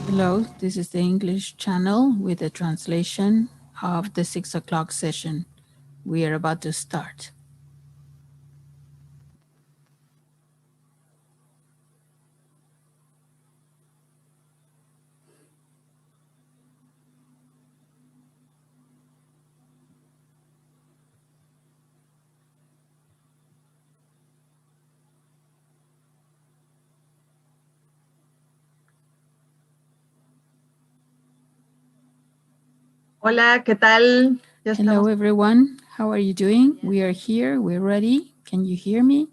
Hello, this is the English channel with the translation of the 6 o'clock session. We are about to start. Hola, ¿qué tal? Ya Hello, estamos. everyone. How are you doing? We are here. We're ready. Can you hear me?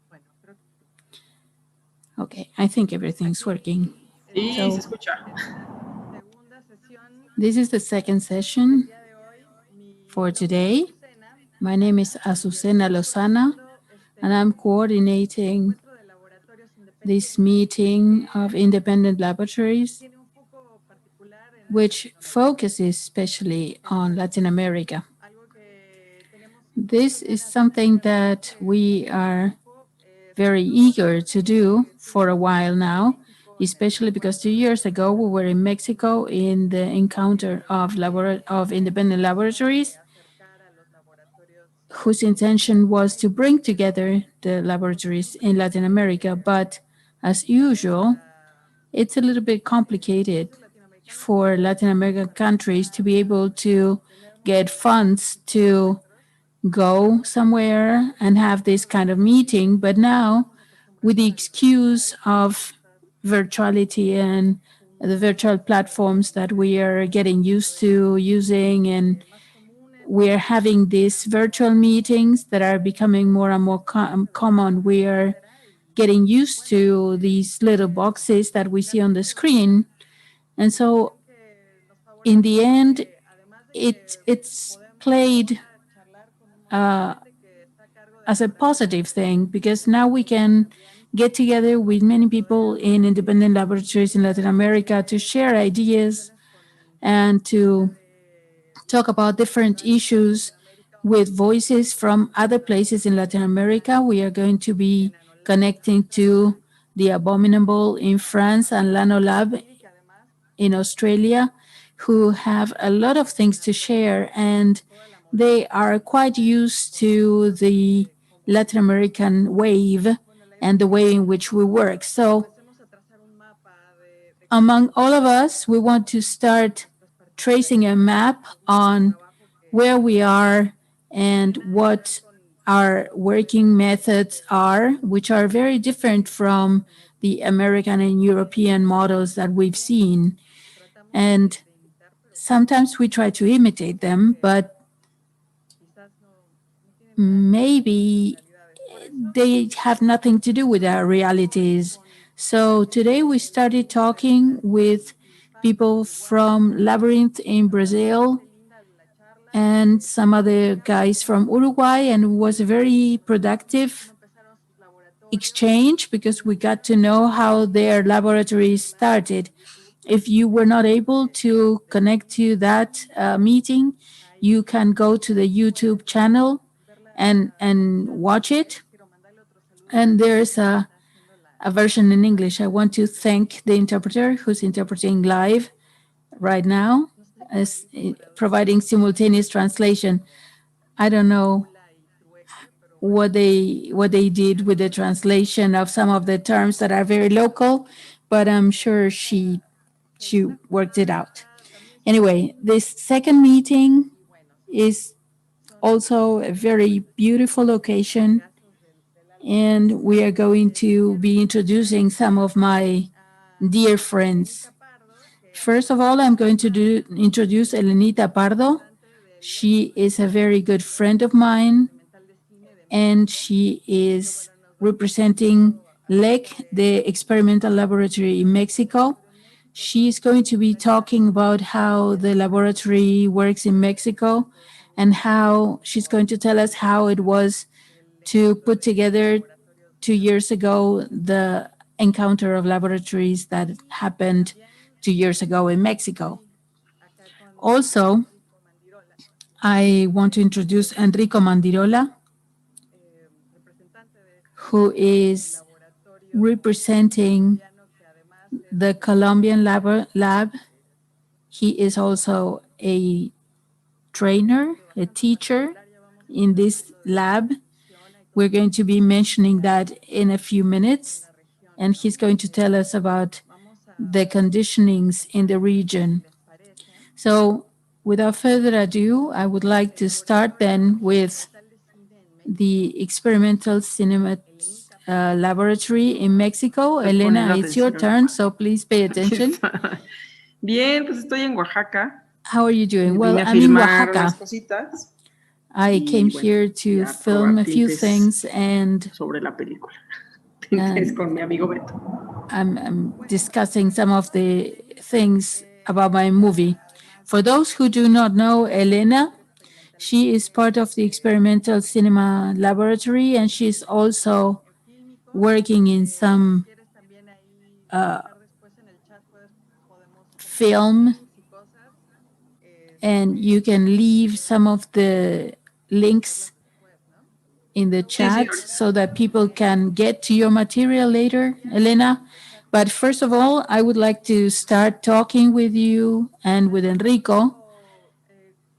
Bueno, creo que Okay, I think everything's working. sí, se So, escucha. Segunda sesión this is the second del session día de hoy. Mi for nombre es today. Azucena My name is Lozana y Azucena estoy Lozana, coordinando and I'm este coordinating encuentro de laboratorios this independientes meeting of que independent laboratories, tiene un foco particular en América which Latina. focuses especially on Latin America. Algo que tenemos This muchas is ganas de something hacer that este we are tiempo, very sobre todo eager to do porque for a estuvimos while en now, México en el especially because 2 laboratorio years ago we independiente were in Mexico in the encounter of, of independent laboratories, acercar a los laboratorios whose intention was to bring together the laboratories in Latin America. But as usual, para it's a little bit complicated países latinoamericanos for Latin American countries to be able to tener get funds muchos to encuentros. go somewhere and have this kind of meeting. But now, Estamos with acostumbrados the a lo digital excuse y of estas virtuality and the juntas virtual platforms that we are getting used to using, and más comunes we are having these virtual meetings that are becoming more and more common. We are etcétera. Y getting used bueno, to these little boxes that we see on the finalmente la screen. And so, situación que nos in favorece the es end, que además de que it's podemos played ahora charlar con un montón de uh, gente que está a cargo de as a laboratorios positive thing, because now we independientes y can también get together with many people poder in independent laboratories in Latin America to share ideas conversaciones con and acerca to de talk about las different problemáticas de issues Latinoamérica, with un voices from other poco de places in Latin America. We are going to be Nanolab connecting to the Abominable in France and Lanolab Brasil, que además in Australia, who have a lot of things to share, and they are quite used to the Latin American wave bueno, la idea and the way in which we work. So, empecemos a trazar un mapa de cómo among all of us, we want to start nuestras tracing a particularidades map según el on trabajo where we are tiene and nada que ver what con our working methods are, which are very different from the American and European models that we've seen. tratamos And de imitar, pero sometimes we try to imitate them, que but quizás no tienen nada que ver con nuestras maybe realidades. Por eso they have nothing to do with our realities. con So today we started talking with people from Labyrinth in Brazil bastante linda la charla and some other guys from Uruguay, and it was a very cómo productive empezaron sus laboratorios. exchange because we got to know how their laboratories started. If you were not able to connect to that meeting, you Ahí can go to the YouTube channel verla and completa. watch it. Quiero mandarle otro saludo a And there's que está haciendo a version in English. I want to thank the interpreter who's interpreting live right now, no sé por as ahí sobre providing simultaneous translation. I don't know Tula y Trueque, pero bueno, what they did with the translation of some of the terms that are very local, but I'm sure she segunda worked it jornada out. está también súper Anyway, this second meeting y bueno, is son also a very beautiful location, amigazos del alma de and we are going to quiero be introducing some of my a dear friends. Elenita Pardo, que First of además all, I'm going to es introduce Elenita Pardo. representante del She is a very good friend of Centro mine, Experimental de Cine de and México, she que is bueno, nos va a estar representing contando acerca LEC, the experimental laboratory in Mexico. laboratorio en México, She toda is su going to be particularidad talking about how the laboratory works in Mexico and how she's going to tell us how it was del to encuentro put de together laboratorios 2 years ago the encounter of laboratories that y happened también 2 years ago in Mexico. estoy acá con Also, Enrico Mandirola, I want to introduce Enrico Mandirola, representante de este who is laboratorio representing colombiano que además the Colombian lab. He is also a trainer, a teacher in this lab. We're going to be mentioning that in a few minutes, and he's going to tell us about the conditionings in the region. So, without further ado, I would like to start then with the experimental cinema laboratory in Mexico. Estás Elena, poniendo it's your atención. turn, so please pay Aquí attention. está. Bien, pues estoy en Oaxaca. How are you doing? Well, Vine a I'm in filmar unas Oaxaca. cositas I y, came bueno, here y to a film probar a few tintes things, and sobre la película. Tintes con mi amigo Beto. I'm discussing some of the things about my movie. For those who do not know Elena, she is part of the experimental cinema laboratory, and she's also working in some film. And you can leave some of the links in the chat so that people can get to your material later, Elena. But first of all, I would like to start talking with you and with Enrico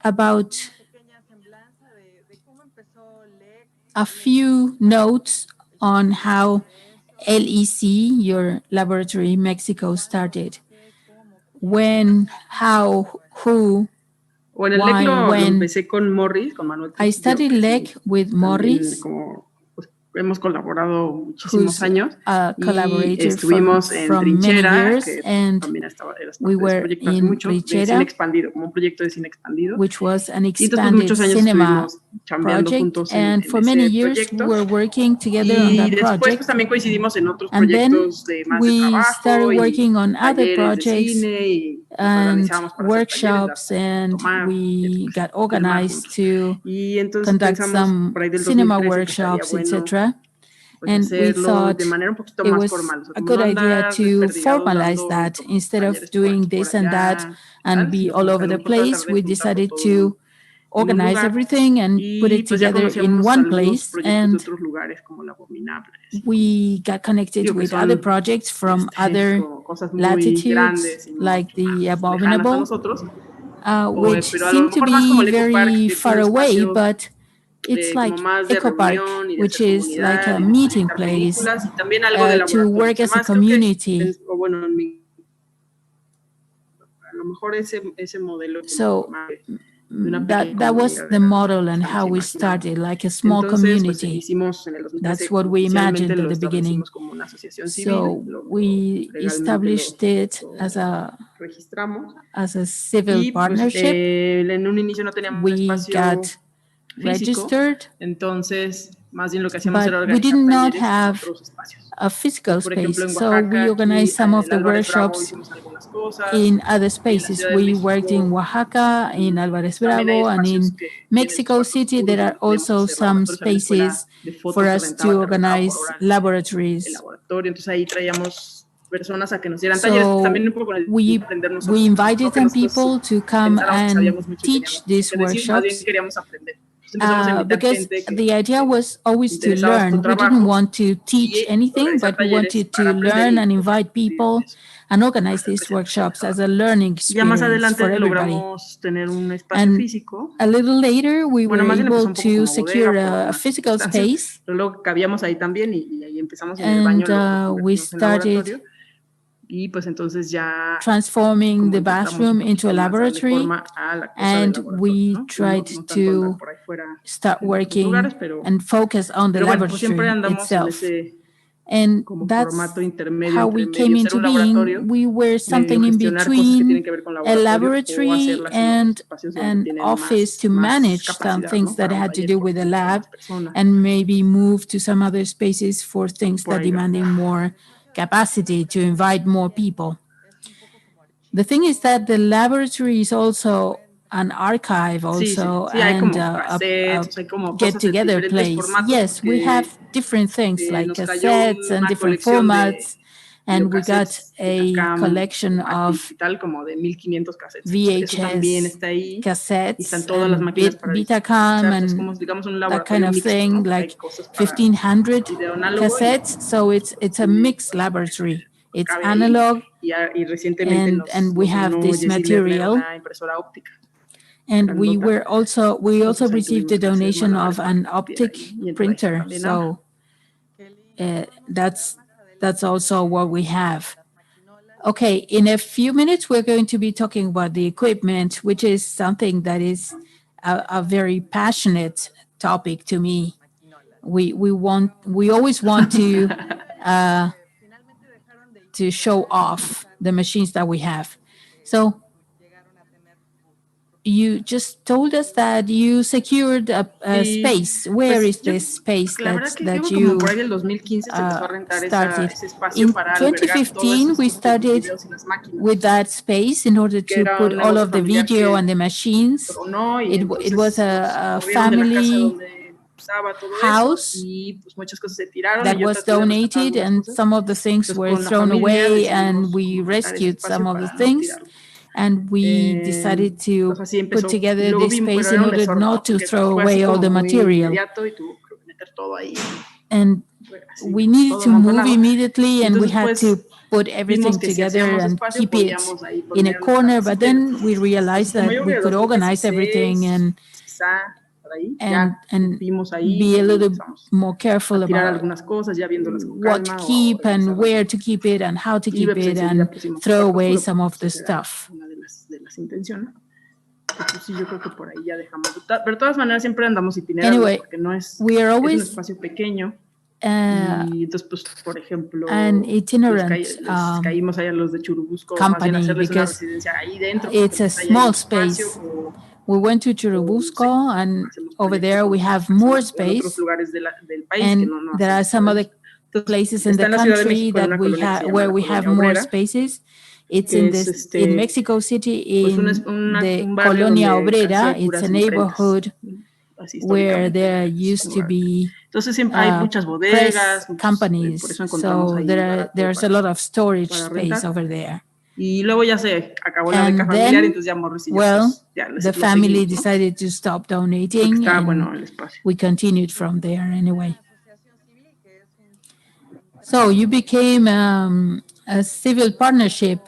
about a few notes on how LEC, your laboratory in Mexico, started. When, how, who, Bueno, el LEC lo empecé con Morris, con Manuel I Trujillo, studied que LEC sí, with Morris, como, pues, hemos colaborado muchísimos who's años a y collaborator estuvimos en from many Trinchera, years, que and también era parte we de ese were proyecto hace in mucho, de cine Brichera, expandido, como un proyecto de cine expandido. which was an Y entonces pues, expanded muchos años cinema estuvimos chambeando project, juntos and for ese many years we proyecto. were working together on Y that después pues project. también coincidimos en otros And then proyectos de más de we started trabajo y working on other talleres de projects cine y nos and organizábamos para hacer talleres, workshops, and tomar, we pues, got filmar organized juntos. to Y entonces conduct pensamos some por ahí del cinema 2013 que estaría workshops, bueno etc. pues And we hacerlo de thought manera un poquito it más was formal, o sea, a como good no idea andar to desperdigados formalize dando that instead of talleres por doing aquí, por this and that allá, and tal, be sino all como que a over lo the mejor tratar place. de We juntarlo decided todo to en un organize lugar everything and put y it pues ya together in conocíamos one algunos place. proyectos de And otros lugares como Laboratories, we got connected digo que with other son projects from other como cosas muy latitudes, grandes y like mucho the más lejanas a Abominable, nosotros, which pero a lo seem to mejor más como be el Eco Park, very que es un far away, espacio but it's como like más de Eco Park, reunión y de which hacer is like comunidad a y de meeting proyectar place películas y también algo de to laboratorios. work as a Además, creo que, community. o bueno, en mi, a lo mejor ese modelo So más de una pequeña that was comunidad the model and que nos how we imaginamos. started, like a small Entonces, pues community. hicimos en el That's 2013, what we oficialmente imagined at lo the beginning. establecimos como una asociación civil, So we legalmente established it lo registramos. as a civil Y pues partnership. en un inicio no teníamos un We espacio got físico, registered, entonces más bien lo que hacíamos era but we did organizar not talleres en have otros espacios. a physical Por ejemplo, space. en So Oaxaca, we aquí organized some en of el the Álvarez Bravo workshops hicimos algunas cosas, in other en la spaces. Ciudad de We worked in México Oaxaca, in Alvarez pues también hay Bravo, and espacios in que tienen sus Mexico cuartos City. oscuros There are donde podíamos also hacer some laboratorios. Había una spaces escuela de for fotos que us to rentaba por organize hora el laboratories. laboratorio, entonces ahí traíamos personas a que nos dieran talleres, también So un poco con el we aprender we nosotros, no invited que some nosotros people to come pensáramos que and sabíamos mucho y teníamos teach mucho these que decir, más bien workshops, queríamos aprender. Entonces empezamos a invitar because gente the que idea was always to interesaba su learn. We didn't trabajo want to teach y anything, organizar but we talleres wanted to para aprender learn y and pues invite vivir de people eso, and organize hacer these presentaciones de workshops as trabajo. a learning Ya más experience adelante for everybody. logramos tener un espacio And físico. a little later, we Bueno, were más bien empezó able un poco to como bodega secure por a unas physical circunstancias, space, pero luego cabíamos ahí también y ahí empezamos y en el baño and lo we convertimos en started laboratorio y pues entonces ya transforming como the intentamos un bathroom into a poquito más darle laboratory, forma a la cosa del and laboratorio, we ¿no? tried No tanto andar to por ahí fuera start en otros working lugares, pero and focus on the bueno, pues siempre laboratory andamos en itself. ese And como formato that's intermedio how entre we came medio ser into un laboratorio, being. We were medio something in gestionar cosas que tienen between que ver con a laboratorio o laboratory hacerlas en otros and espacios donde an tienen office to más manage some capacidad, things ¿no? that Para un had to taller do por with the muchas lab, más personas. and maybe move to some other spaces for things Por that ahí va. demanding more capacity to invite more people. The thing is that the laboratory is also an archive Sí, sí, also, sí, hay and como a cassettes, hay como get cosas en together diferentes place. formatos Yes, we porque have different things like nos cayó cassettes and una different colección formats, de and we got videocassettes de la a CAM, collection Matic of y tal, como de 1500 cassettes. Entonces, eso también VHS está ahí y están cassettes todas las and máquinas para Betacam digitalizar. Entonces, and como digamos un that kind laboratorio of mixto, thing, ¿no? Porque hay like cosas para 1500 video análogo y cassettes. So it's a video mixed laboratory. It's cabe ahí. analog, Y recientemente and we nos have donó this Jessie Lerner material. una impresora óptica. And we also Entonces ahí received the tuvimos que hacer donation malabares of para an que cupiera optic ahí. Y entonces ahí está printer. también ahora. So that's also what we have. Okay, in a few minutes, we're going to be talking about the equipment, which is something that is a very passionate topic to me. We always want to show off the machines that we have. So you just told us that you secured a space. Where is this space La verdad que that como you por ahí del 2015 se empezó a rentar started? ese espacio In para albergar todos 2015, esos we tipos de started videos y las máquinas. with that space in order Que to era put un all negocio of the familiar video que and the machines. tronó y It entonces was nos a corrieron de la casa family donde estaba todo eso house y pues muchas cosas se tiraron that y yo was traté de rescatar donated, algunas and cosas. some of the things Entonces were con la thrown familia away, decidimos and we como rentar ese rescued some espacio of the para no things. tirarlo. And we decided to Pues así put empezó. Y together luego this vimos, pero space era in un order desorden, ¿no? not to Porque throw fue away así all como the muy material. inmediato y tuvo que meter todo ahí. And Así, we needed todo to move amontonado. immediately, and we Entonces had pues to put vimos everything que si together hacíamos and espacio keep it podíamos ahí in a poner corner. nuestra But mesita. then we realized Como that yo we creo que could organize everything 2016, quizá por ahí, ya and vimos ahí be a y little empezamos more careful a tirar about algunas cosas, ya viéndolas con what to calma o keep and organizarlas where mejor. to keep it and how to Y keep pues it, enseguida and pusimos throw cuarto away oscuro, some of the pues era stuff. una de las intenciones. Pues sí, yo creo que por ahí ya dejamos. Pero de todas maneras siempre andamos itinerarios Anyway, porque no es, we are es un always espacio pequeño. Y entonces, pues, por ejemplo, an itinerant les caímos ahí a los de Churubusco, más bien company, hacerles una because residencia ahí dentro. it's a Pues, ahí hay small mucho espacio, space. We went to Churubusco, and over there we have more space. Del país And que no there are some other places in the country that we have where we have more spaces. It's in Mexico City, in the Colonia Obrera. It's a neighborhood where there used to be press companies. So there's a lot of storage space over there. Y luego ya se acabó la beca And familiar, then, entonces ya Morris y yo, well, pues, ya the lo family seguimos, ¿no? decided to stop Porque donating, estaba and bueno el espacio. we continued from there anyway. So you became a civil partnership.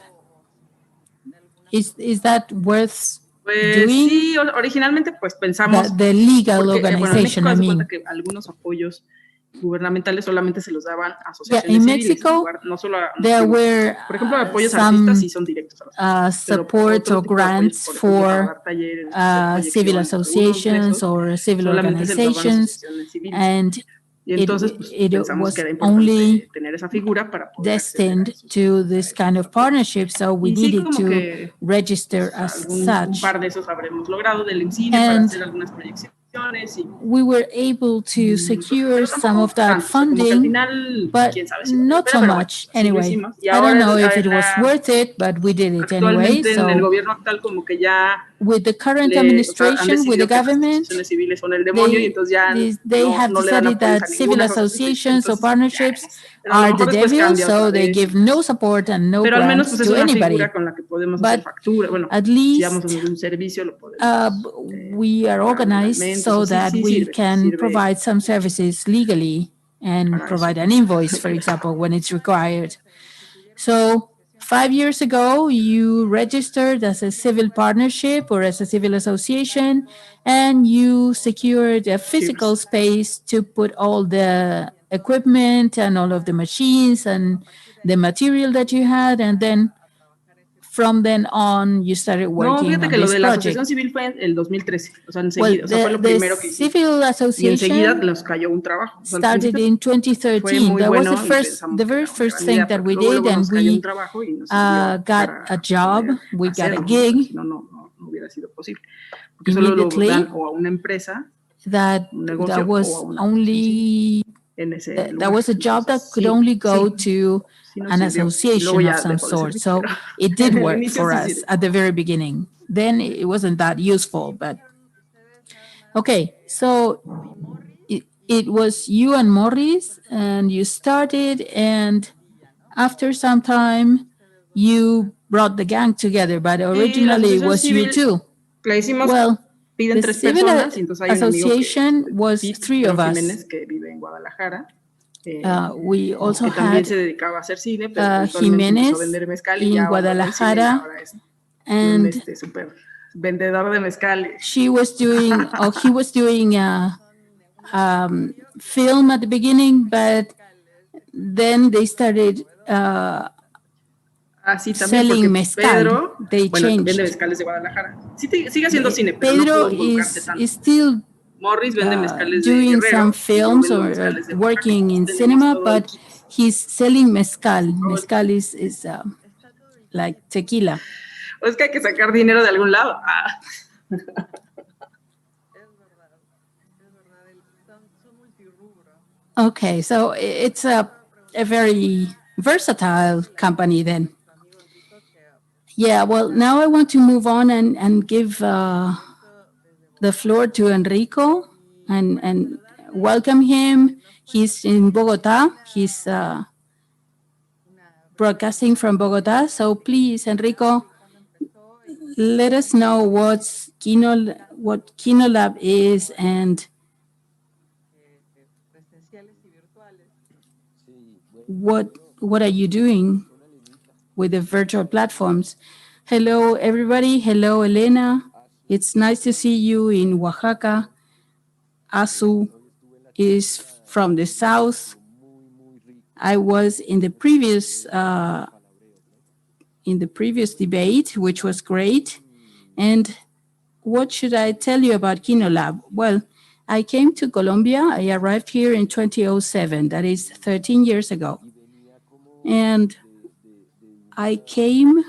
Is that worth Pues doing? sí, originalmente pues pensamos The legal porque, organization, bueno, en México I se mean. cuenta que algunos apoyos gubernamentales solamente se los daban a Yeah, asociaciones in civiles, Mexico, no solo a there were por ejemplo, apoyos a artistas some sí son directos a los support or grants for civil associations or civil organizations, and y entonces pues, it pensamos que was era importante only tener esa figura para poder destined to this kind of partnership, so we needed to register as un such. par de esos habremos logrado del IMCINE para hacer algunas proyecciones. We were able to secure some of that funding, but not so much. Anyway, I don't know if it was worth it, but we did it anyway. So with the current administration, with the government, they have decided that civil associations or partnerships are the devil, so they give no support and no grants to anybody. But at least we are organized so that we can provide some services legally and provide an invoice, for example, when it's required. So 5 years ago, you registered as a civil partnership or as a civil association, and you secured a physical space to put all the equipment and all of the machines and the material that you had, and then from then on, you started working on this project. Civil fue el 2013, o sea, enseguida, well, fue lo primero que hicimos. Civil Association nos cayó un trabajo. Started in 2013. That was the very first thing that we did, and we got a job, we got a gig immediately. That was a job that could only go to an association of some sort. So it did work for us at the very beginning. Then it wasn't that useful, but okay. So it was you and Morris, and you started, and after some time, you brought the gang together, but originally it was you two. Well, the civil association was 3 of us. We also que también had se dedicaba a hacer cine, pero eventualmente empezó a Jimenez vender mezcal y in ya abandonó el cine y Guadalajara, ahora es un and súper vendedor de mezcal. she was doing, or he was doing film at the beginning, but then they started Así también, porque selling mezcal. Pedro, They bueno, vende changed. mezcales de Guadalajara. Sí, sigue haciendo cine, pero no Pedro pudo involucrarse is tanto. still Morris vende mezcales de doing some Guerrero y yo films vendo or mezcales de Oaxaca. working in Tenemos cinema, todo el but kit. he's selling mezcal. Todo el Mezcal kit. is like tequila. Es que hay que sacar dinero de algún lado. Es verdad, son multirrubro. Okay, so it's a very versatile company then. Nuestro amigo Enrico que Yeah, well, now I want to move on and give conocimiento desde the Bogotá. floor to Enrico Y para and saludarle, welcome him. nos He's cuenta in una, Bogota. He's una broadcasting brevísima from Bogota. So de please, Kinolab Enrico, y cuándo empezó let us know what Kinolab is and presenciales y virtuales. what are you doing with the virtual platforms. Hello, everybody. Hello, Elena. It's nice to see you in Oaxaca. Azu is from the south. I was in the previous debate, which was great. And what should I tell you about Kinolab? Well, I came to Colombia. I arrived here in 2007. That is 13 years ago. And I came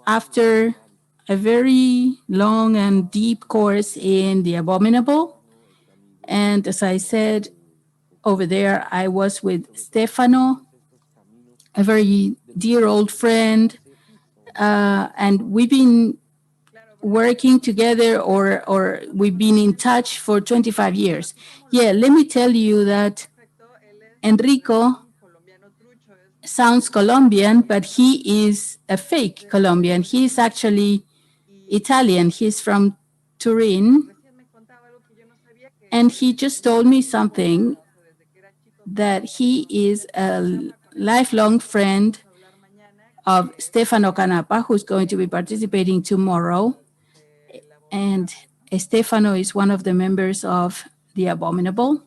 after a very long and deep course in the abominable. And as I said, over there, I was with Stefano, a very dear old friend, and we've been working together or we've been in touch for 25 years. Yeah, let me tell you that Enrico sounds Colombian, but he is a fake Colombian. He's actually Italian. He's from Turin. And he just told me something that he is a lifelong friend of Stefano Canapa, who's going to be participating tomorrow. And Stefano is one of the members of The Abominable.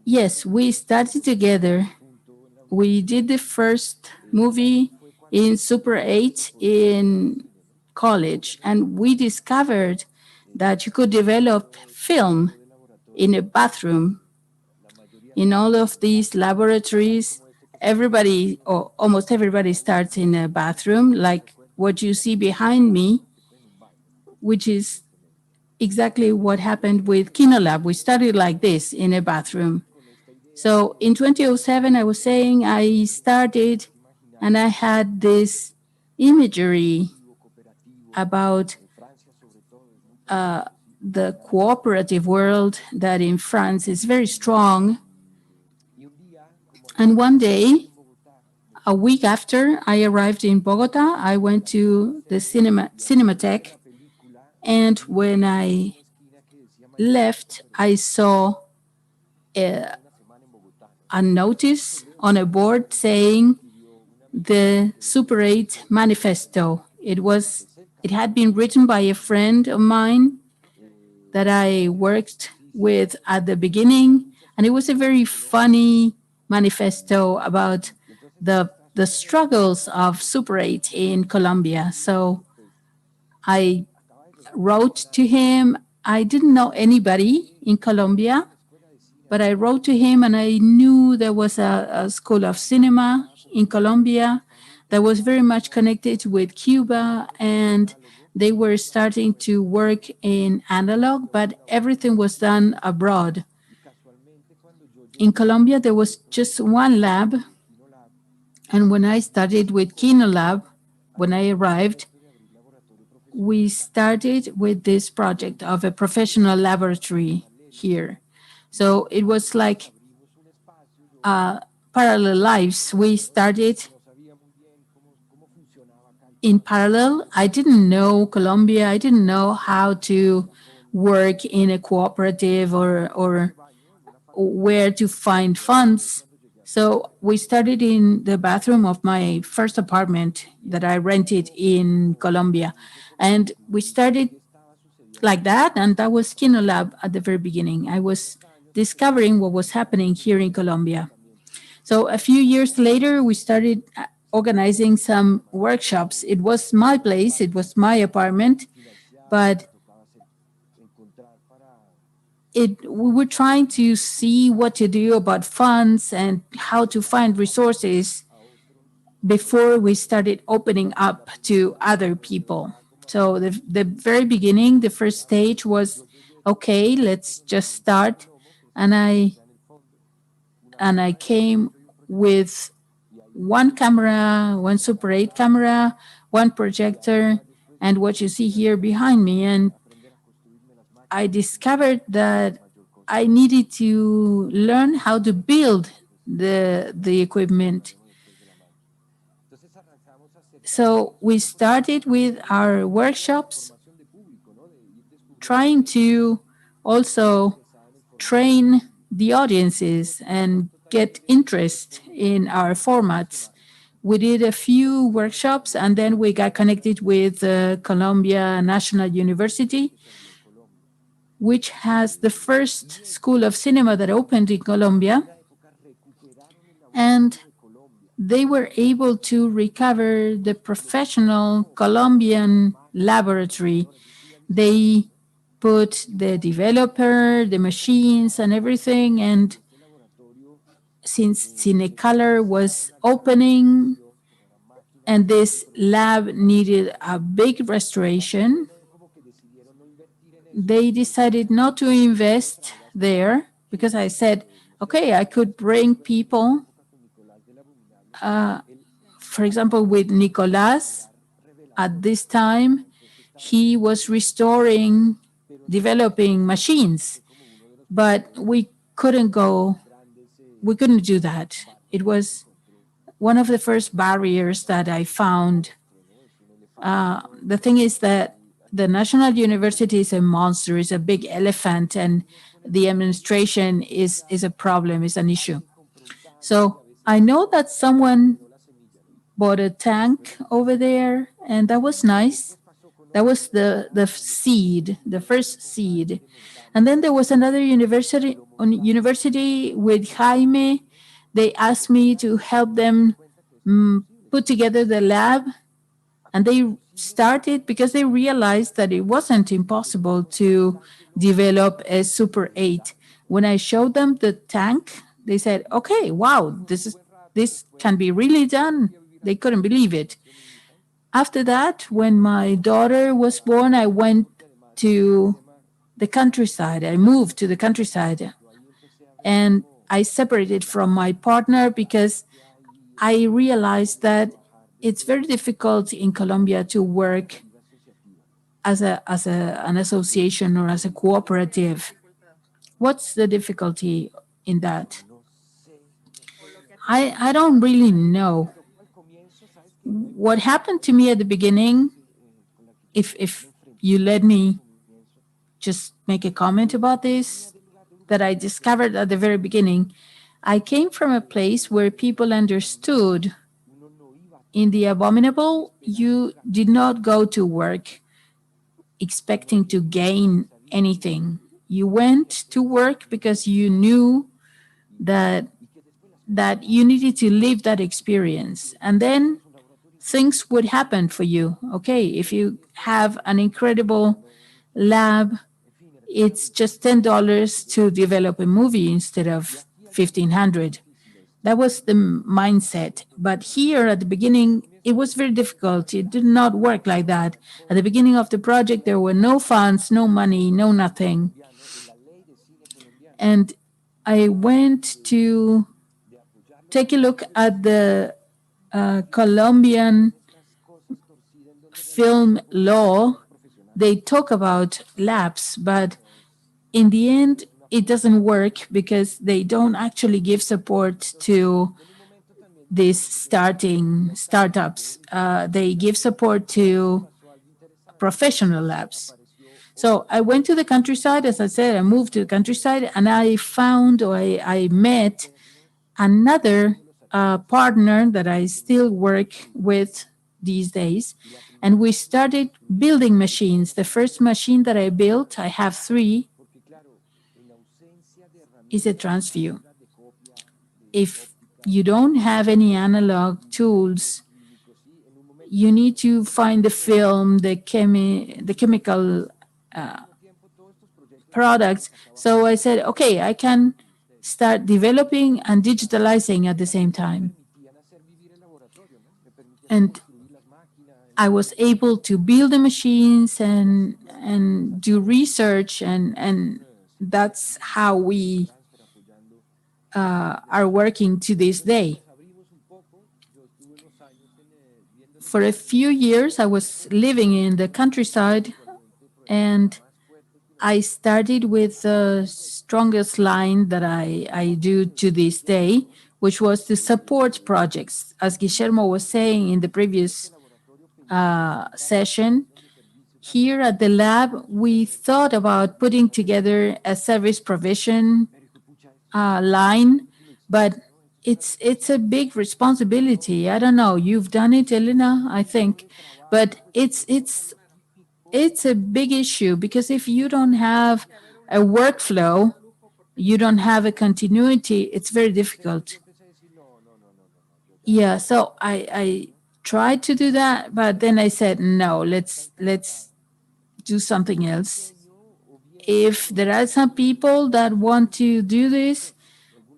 Yes, we started together. We did the first movie in Super 8 in college, and we discovered that you could develop film in a bathroom. In all of these laboratories, everybody, or almost everybody, starts in a bathroom, like what you see behind me, which is exactly what happened with Kinolab. We started like this in a bathroom. So in 2007, I was saying I started and I had this imagery about the cooperative world that in France is very strong. And one day, a week after I arrived in Bogota, I went to the Cinematheque. And when I left, I saw a notice on a board saying the Super 8 Manifesto. It had been written by a friend of mine that I worked with at the beginning, and it was a very funny manifesto about the struggles of Super 8 in Colombia. So I wrote to him. I didn't know anybody in Colombia, but I wrote to him and I knew there was a school of cinema in Colombia that was very much connected with Cuba, and they were starting to work in analog, but everything was done abroad. In Colombia, there was just one lab, and when I started with Kinolab, when I arrived, we started with this project of a professional laboratory here. So it was like parallel lives. We started in parallel. I didn't know Colombia. I didn't know how to work in a cooperative or where to find funds. So we started in the bathroom of my first apartment that I rented in Colombia. And we started like that. And that was Kinolab at the very beginning. I was discovering what was happening here in Colombia. So a few years later, we started organizing some workshops. It was my place, it was my apartment, but we were trying to see what to do about funds and how to find resources before we started opening up to other people. So the very beginning, the first stage was okay, let's just start. And I came with one camera, one Super 8 camera, one projector, and what you see here behind me. And I discovered that I needed to learn how to build the equipment. So we started with our workshops, trying to also train the audiences and get interest in our formats. We did a few workshops and then we got connected with Columbia National University, which has the first school of cinema that opened in Colombia. And they were able to recover the professional Colombian laboratory. They put the developer, the machines, and everything. And since Cinecolor was opening and this lab needed a big restoration, they decided not to invest there because I said, okay, I could bring people, for example, with Nicolas at this time, he was restoring, developing machines, but we couldn't do that. It was one of the first barriers that I found. The thing is that the National University is a monster, is a big elephant, and the administration is a problem, is an issue. So I know that someone bought a tank over there, and that was nice. That was the seed, the first seed. And then there was another university with Jaime. They asked me to help them put together the lab, and they started because they realized that it wasn't impossible to develop a Super 8. When I showed them the tank, they said, "Okay, wow, this can be really done." They couldn't believe it. After that, when my daughter was born, I went to the countryside. I moved to the countryside and I separated from my partner because I realized that it's very difficult in Colombia to work as an association or as a cooperative. What's the difficulty in that? I don't really know. What happened to me at the beginning, if you let me just make a comment about this, that I discovered at the very beginning, I came from a place where people understood in the abominable, you did not go to work expecting to gain anything. You went to work because you knew that you needed to live that experience. And then things would happen for you. Okay, if you have an incredible lab, it's just $10 to develop a movie instead of 1,500. That was the mindset. But here at the beginning, it was very difficult. It did not work like that. At the beginning of the project, there were no funds, no money, no nothing. And I went to take a look at the Colombian film law. They talk about labs, but in the end, it doesn't work because they don't actually give support to these startups. They give support to professional labs. So I went to the countryside, as I said, I moved to the countryside, and I found, or I met another partner that I still work with these days. And we started building machines. The first machine that I built, I have three, is a transview. If you don't have any analog tools, you need to find the film, the chemical products. So I said, okay, I can start developing and digitalizing at the same time. And I was able to build the machines and do research, and that's how we are working to this day. For a few years, I was living in the countryside, and I started with the strongest line that I do to this day, which was to support projects. As Guillermo was saying in the previous session, here at the lab, we thought about putting together a service provision line, but it's a big responsibility. I don't know. You've done it, Elena, I think, but it's a big issue because if you don't have a workflow, you don't have a continuity, it's very difficult. Yeah, so I tried to do that, but then I said no, let's do something else. If there are some people that want to do this,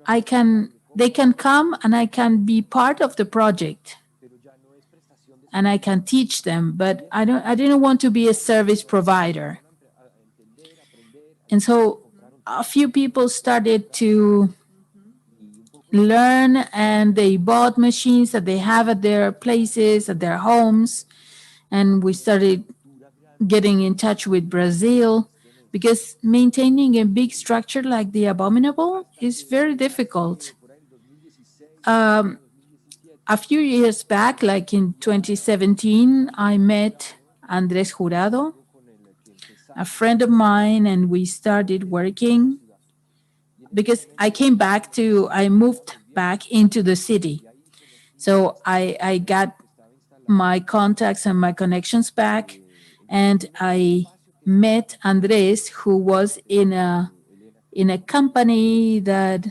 I can they can come and I can be part of the project and I can teach them, but I didn't want to be a service provider. And so a few people started to learn and they bought machines that they have at their places, at their homes. And we started getting in touch with Brazil because maintaining a big structure like the Abominable is very difficult. Um, a few years back, like in 2017, I met Andres Jurado, a friend of mine, and we started working because I moved back into the city. So I got my contacts and my connections back, and I met Andres, who was in a company that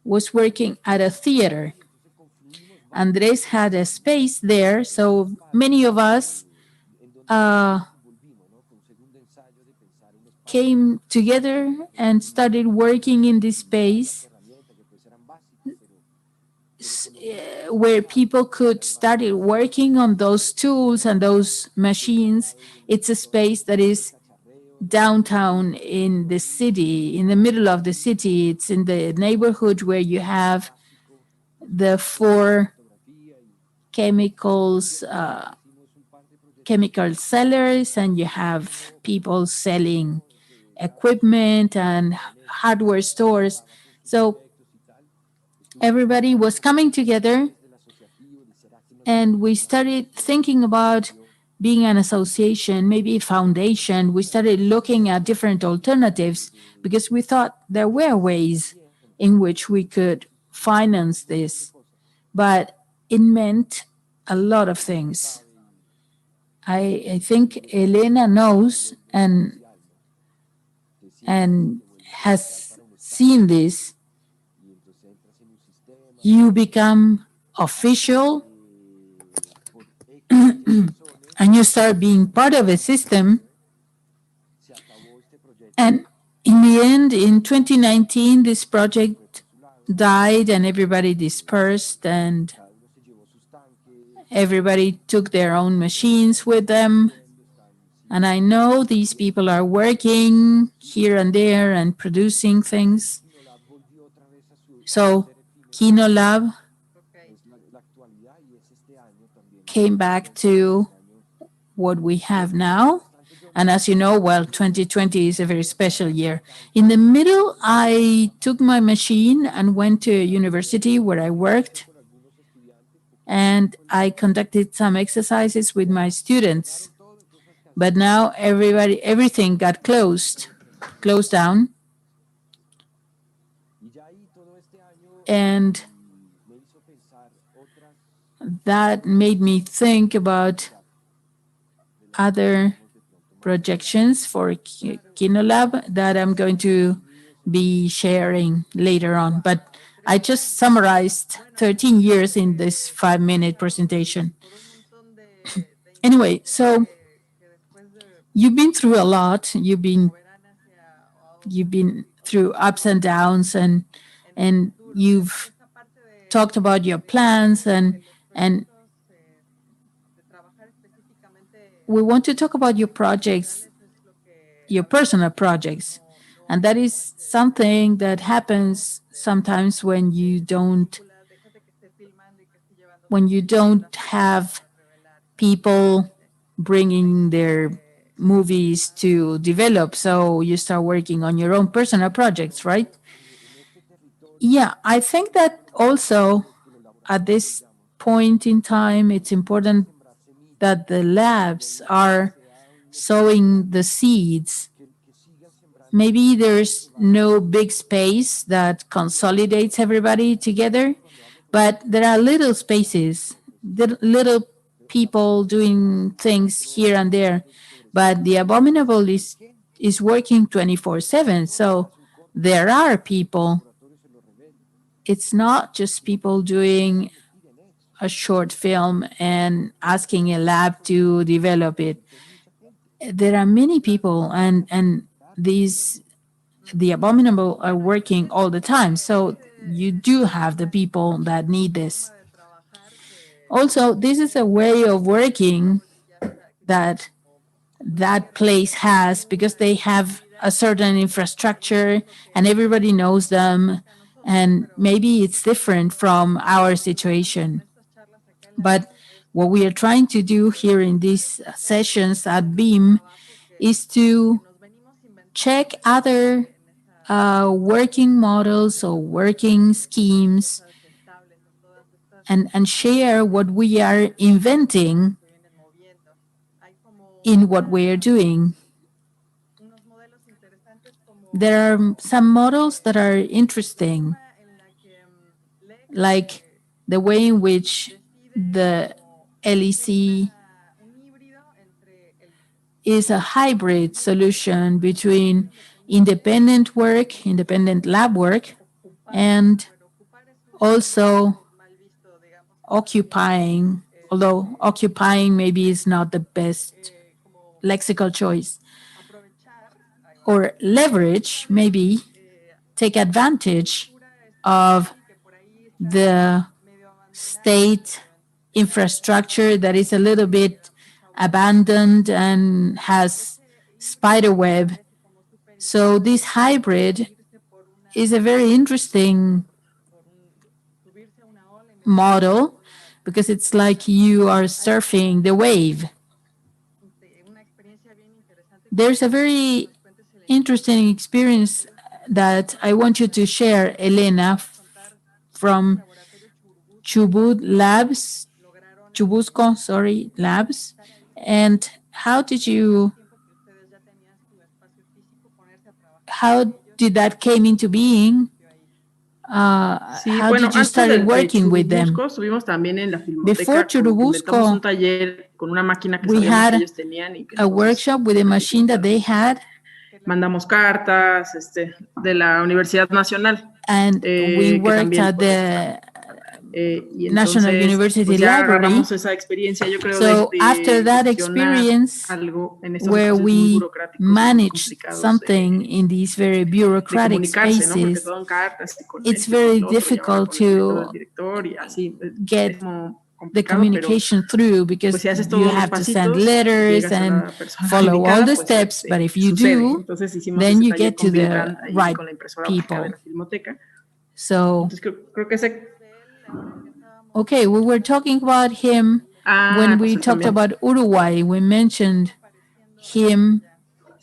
was working at a theater. Andres had a space there, so many of us uh, came together and started working in this space where people could start working on those tools and those machines. It's a space that is downtown in the city, in the middle of the city. It's in the neighborhood where you have the four chemicals, chemical sellers, and you have people selling equipment and hardware stores. So everybody was coming together and we started thinking about being an association, maybe a foundation. We started looking at different alternatives because we thought there were ways in which we could finance this, but it meant a lot of things. I think Elena knows and has seen this. You become official and you start being part of a system. And in the end, in 2019, this project died and everybody dispersed and everybody took their own machines with them. And I know these people are working here and there and producing things. So Kino Lab came back to what we have now. And as you know, well, 2020 is a very special year. In the middle, I took my machine and went to a university where I worked. And I conducted some exercises with my students. But now everything got closed down. And that made me think about other projections for Kinolab that I'm going to be sharing later on. But I just summarized 13 years in this 5-minute presentation. Anyway, so you've been through a lot. You've been through ups and downs, and you've talked about your plans, and we want to talk about your projects, your personal projects. And that is something that happens sometimes when you don't have people bringing their movies to develop. So you start working on your own personal projects, right? Yeah, I think that also at this point in time, it's important that the labs are sowing the seeds. Maybe there's no big space that consolidates everybody together, but there are little spaces, little people doing things here and there. But the abominable is working 24/7. So there are people. It's not just people doing a short film and asking a lab to develop it. There are many people, and these the abominable are working all the time. So you do have the people that need this. Also, this is a way of working that that place has because they have a certain infrastructure and everybody knows them. And maybe it's different from our situation. But what we are trying to do here in these sessions at Beam is to check other working models or working schemes and share what we are inventing in what we are doing. There are some models that are interesting, like the way in which the LEC is a hybrid solution between independent work, independent lab work, and also occupying, although occupying maybe is not the best lexical choice, or leverage, maybe take advantage of the state infrastructure that is a little bit abandoned and has spiderweb. So this hybrid is a very interesting model because it's like you are surfing the wave. There's a very interesting experience that I want you to share, Elena, from Chubut Labs, Chubusco, sorry, Labs. And how did that came into being? Sí, How bueno, did you antes start de working with them? Churubusco estuvimos también en la Before filmoteca, como que inventamos un Churubusco, taller con una máquina que we sabíamos que had ellos tenían y que a entonces workshop with a machine that they had, mandamos cartas de la Universidad Nacional, and we que worked también at pues está. the Y National entonces, University pues ya Library. agarramos esa experiencia, yo creo, So after de that gestionar experience, algo en estos where espacios muy we burocráticos y muy managed complicados something in these very de bureaucratic comunicarse, ¿no? Porque spaces, son cartas y con it's esto y con very el otro y ahora difficult con el director to del director y así. Es get como the complicado, pero communication through pues because si haces you todos los have to send pasitos y letters llegas a and la persona follow all indicada, the pues steps. But if you sucede. do, Entonces hicimos then ese you taller get to con Bill the Brand ahí right con la impresora óptica de people. la filmoteca. So, Entonces creo que ese... okay, we were talking about him when Ah, pues we él talked también. about Uruguay. We mentioned him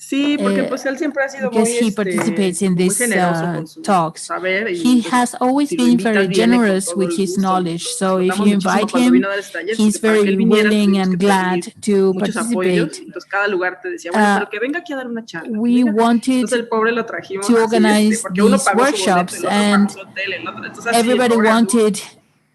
Sí, porque pues él siempre ha sido because muy, he participates in muy these generoso con su talks. saber y He pues, has always si lo been invitas very viene con generous todo with el his gusto. knowledge. So if Explotamos you muchísimo invite cuando him, vino a dar ese taller, he's porque para que very él viniera willing tuvimos que and glad pedir to muchos participate. apoyos. Entonces cada lugar te decía, bueno, pero que venga aquí a dar una charla. We wanted Entonces el pobre lo trajimos to así, organize porque uno these pagó su boleto, workshops, el otro pagó and su hotel, el otro, entonces así el everybody pobre anduvo. wanted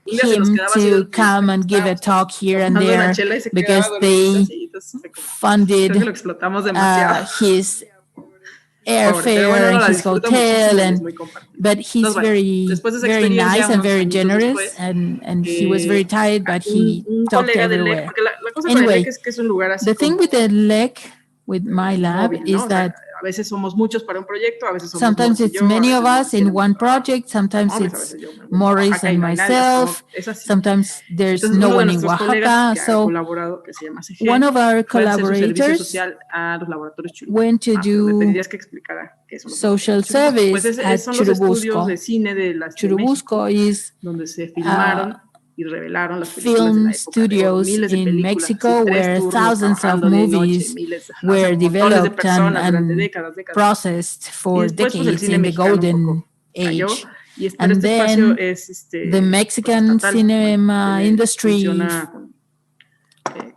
Un día se nos him quedaba así to dormidito, come and give a talk here and tomando una there chela y se because quedaba dormidito así, they entonces fue como, creo que lo funded explotamos demasiado. his Pobre, pero bueno, airfare uno and la his disfruta hotel, muchísimo y es and muy compartido. but he's Entonces, bueno, very después de esa very experiencia, nice and unos very añitos generous, después, and he was very tired, but he un talked colega del LEC, everywhere. porque la cosa con el Anyway, LEC es que es un lugar así the thing como with the LEC, with my lab, móvil, ¿no? is O sea, that a veces somos muchos para un proyecto, a veces somos sometimes Morris y it's yo, a many veces of Morris us in tiene mucho one trabajo. project, sometimes No, pues a it's veces yo me voy a Morris Oaxaca y and no hay nadie, o sea, myself, es así. sometimes there's Entonces, no uno de one in nuestros colegas Oaxaca, que ha so colaborado, que se llama one CG, of our fue a hacer su servicio collaborators social a los laboratorios Churubusco. went to Pero me do pedirías que explicara qué son los social laboratorios Churubusco. Pues service at son los estudios de Churubusco. cine de Churubusco México, is donde se uh, filmaron y revelaron las películas de film la época de oro. studios Miles de in películas, así, Mexico 3 where turnos thousands of trabajando de noche, movies miles, o sea, were montones de developed personas durante and décadas. processed Y for después, pues el decades cine in the mexicano un golden poco cayó. age. Pero And este espacio then es the pues, Mexican estatal. cinema industry Funciona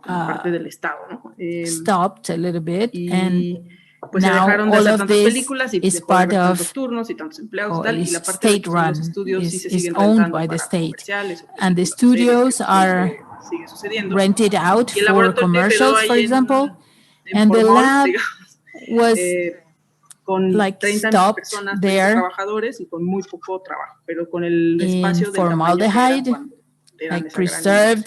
como parte del Estado, ¿no? stopped a little bit, and Y pues se now dejaron de all hacer of tantas this películas y is dejó de part haber tantos of, turnos y tantos empleados y or tal. Y is la parte de state que son los run, estudios sí se is siguen owned rentando by the para state, comerciales o and the películas o series, que studios are sigue sucediendo. rented out Y el for laboratorio quedó commercials, for ahí example, en and the formol, lab digamos, was con like 30 stopped personas, 30 there trabajadores y con muy poco trabajo, pero con el in espacio del tamaño que eran formaldehyde, cuando eran like esa gran industria. preserved,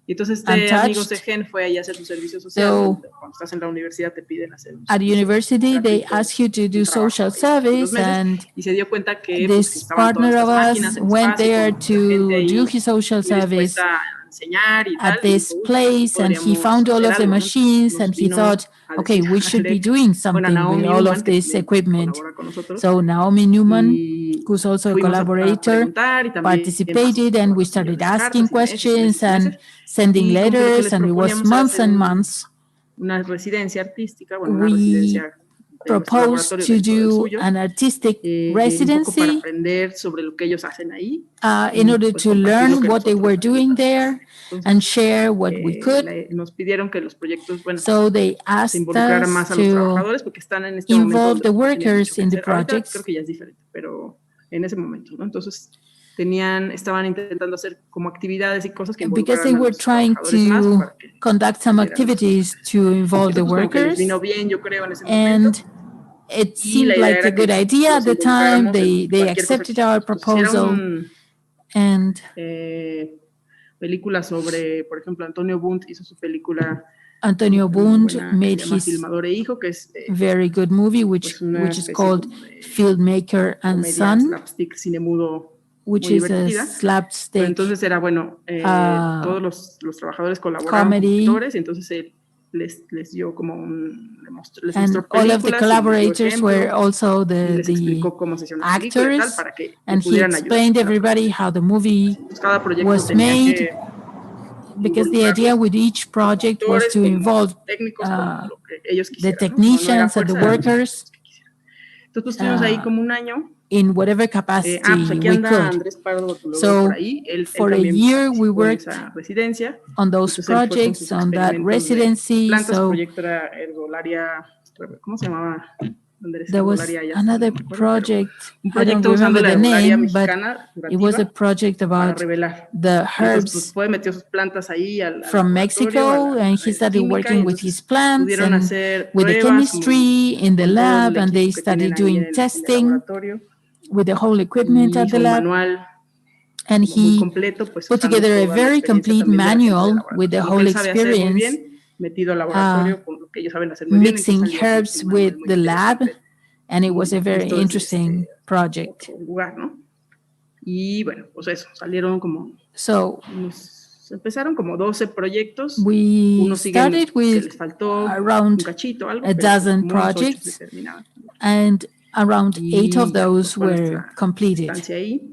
Y entonces amigo untouched. Segen fue ahí a hacer su servicio social. So Cuando estás en la universidad te piden hacer un at servicio university, they gratuito, ask you to un do trabajo social ahí de 2 service, meses, and y se dio cuenta que pues que this estaban todas partner estas of máquinas us en el went espacio, there con mucha gente to do ahí his social muy dispuesta service a enseñar y at tal, y this dijo, pues aquí place, and he podríamos found all hacer of the algo, ¿no? Entonces machines, nos and he vino thought, a okay, decir we a should be Alec, doing bueno, a something with Naomi all Newman, of que this también equipment. colabora con nosotros, So Naomi Newman, y who's also a fuimos a collaborator, preguntar y también pasó participated, and por we millones started de asking cartas y meses y meses questions y and meses. sending Y como que lo que letters, les and it was proponíamos era months hacer and months. una residencia artística, bueno, una We residencia de nuestro proposed laboratorio to dentro del do suyo, an artistic un poco para residency aprender sobre lo que ellos hacen ahí in y order pues to compartir lo learn que what they were nosotros doing hacemos. there Entonces, and share what we could. nos pidieron que los proyectos, bueno, So they se asked involucraran us más a los to trabajadores porque están en este momento involve donde the pues, no tenían mucho workers que in the hacer. Ahorita creo projects, que ya es diferente, pero en ese momento, ¿no? Entonces estaban intentando hacer como actividades y cosas que because they involucraran a were los trying trabajadores más to para que conduct some aprendieran más activities cosas. to involve Entonces, the pues como que les vino workers, bien, yo creo, en ese momento. and it Y seemed la idea like a era que good idea at los the time. involucráramos en They cualquier cosa que accepted our hiciéramos. Entonces, si era proposal, and películas sobre, por ejemplo, Antonio Bundt hizo su película Antonio muy Bund buena que se made llama his Filmador e Hijo, que es very good movie, pues una which is especie called como de Filmmaker and comedia Son, slapstick, cine mudo, which muy is a divertida. Pero slapstick entonces era, bueno, todos los trabajadores colaboraron como comedy, actores, y entonces él les dio como les and mostró all of the películas y les dio collaborators were ejemplos also y les the explicó cómo se hacía una película y tal actors, para que le and he pudieran ayudar. explained everybody how the movie Entonces, cada proyecto was tenía made, que because the idea with each como project was actores, to como involve técnicos, como lo que ellos the quisieran, ¿no? No era technicians and the fuerza, eran los workers que quisieran. Entonces, pues estuvimos ahí como un año. in whatever Pues capacity aquí we anda could. Andrés Pardo, lo veo por So ahí. Él for a también year we participó en worked esa residencia. on those Entonces él fue con sus projects, on that experimentos de residency. plantas. Su So proyecto era herbolaria, ¿cómo se llamaba? Andrés, there was herbolaria ya, another no me acuerdo, pero project, un I don't proyecto usando remember la the herbolaria name, but mexicana it was a curativa project para about revelar. the Entonces, pues herbs fue, metió sus plantas ahí al from laboratorio, a Mexico, and he la started química, y working with his entonces plants pudieron and hacer with the pruebas chemistry in the con todo el lab, and they equipo que tienen started ahí doing en el testing laboratorio. with the whole equipment Y at hizo the un lab. manual And como muy he completo, pues put usando together a toda la very experiencia complete también de la gente del manual with laboratorio. the Lo que whole él sabe hacer muy experience, bien, metido al laboratorio con lo que ellos saben hacer muy bien, entonces mixing salió herbs un with manual muy the lab, interesante and it was a y very visto desde interesting project. otro lugar, ¿no? Y bueno, pues eso, salieron como So empezaron como 12 proyectos, we unos siguen started que with les faltó un around cachito, algo, a pero pues dozen como unos 8 se projects, terminaban. and around 8 of Y ya, pues those fue were nuestra completed. estancia ahí.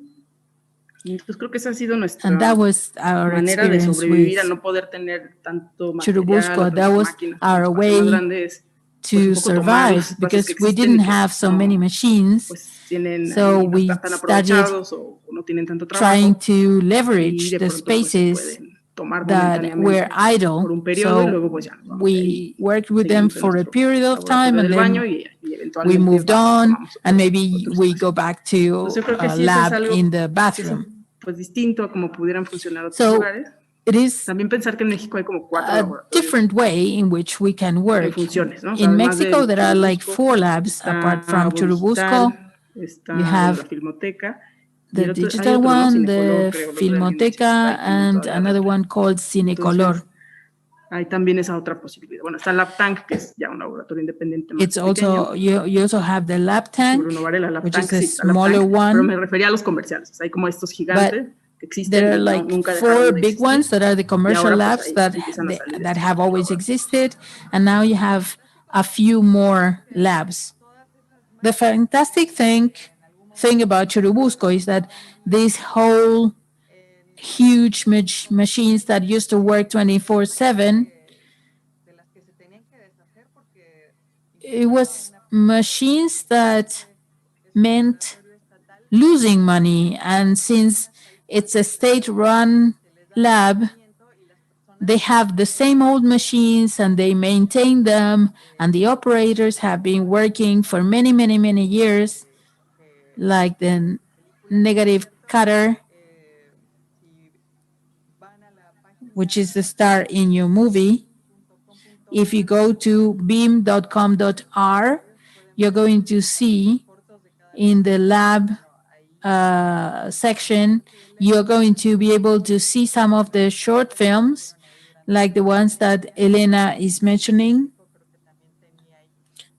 Y entonces creo que esa ha sido And that nuestra was our manera de experience with sobrevivir al no poder tener tanto material, Churubusco. o That tantas was máquinas, un our espacio más way grande, es pues un to poco tomar los survive espacios que because we existen y didn't que have so many no, machines. pues tienen So ahí, no we están tan started aprovechados o no tienen tanto trying trabajo to y leverage de the pronto pues se spaces pueden tomar that were momentáneamente idle. por un periodo y So luego pues ya nos vamos de ahí we worked with them seguimos en for a nuestro period of time, laboratorio and del baño then y we eventualmente moved vamos y on, tomamos and maybe otro we espacio. go back Entonces to yo creo que a sí, eso es lab algo in the que es bathroom. pues distinto a cómo pudieran funcionar otros So lugares. it is También pensar que en México hay como 4 a laboratorios different way in which we can en work. funciones, ¿no? O sea, In además Mexico, del there are like Churubusco, 4 labs apart está from Churubusco. Digital, You está el de la have Filmoteca y the el otro, hay digital otro, ¿no? one, Cinecolor, the creo, el otro día alguien mencionó, está Filmoteca, ahí and todavía another arriba. one called Cinecolor. Entonces, hay también esa otra posibilidad. Bueno, está Lab Tank, que es ya un laboratorio independiente más It's also, pequeño. you also have the lab Sí, tank, Bruno Varela, Lab which Tank, is a sí, está Lab smaller Tank, pero one, me refería a los comerciales. O sea, hay como estos but gigantes que existen there are y no, like nunca four dejaron de big ones existir. that are the Y commercial ahora pues labs ahí empiezan a salir that estos have otros always laboratorios. existed, and now you have a few more labs. The fantastic thing about Churubusco is that this whole huge machines that used to work 24/7, it was machines that meant losing money. And since it's a state-run lab, they have the same old machines and they maintain them, and the operators have been working for many, many, many years, like the negative cutter, which is the star in your movie. If you go to beam.com.r, you're going to see in the lab section, you're going to be able to see some of the short films, like the ones that Elena is mentioning.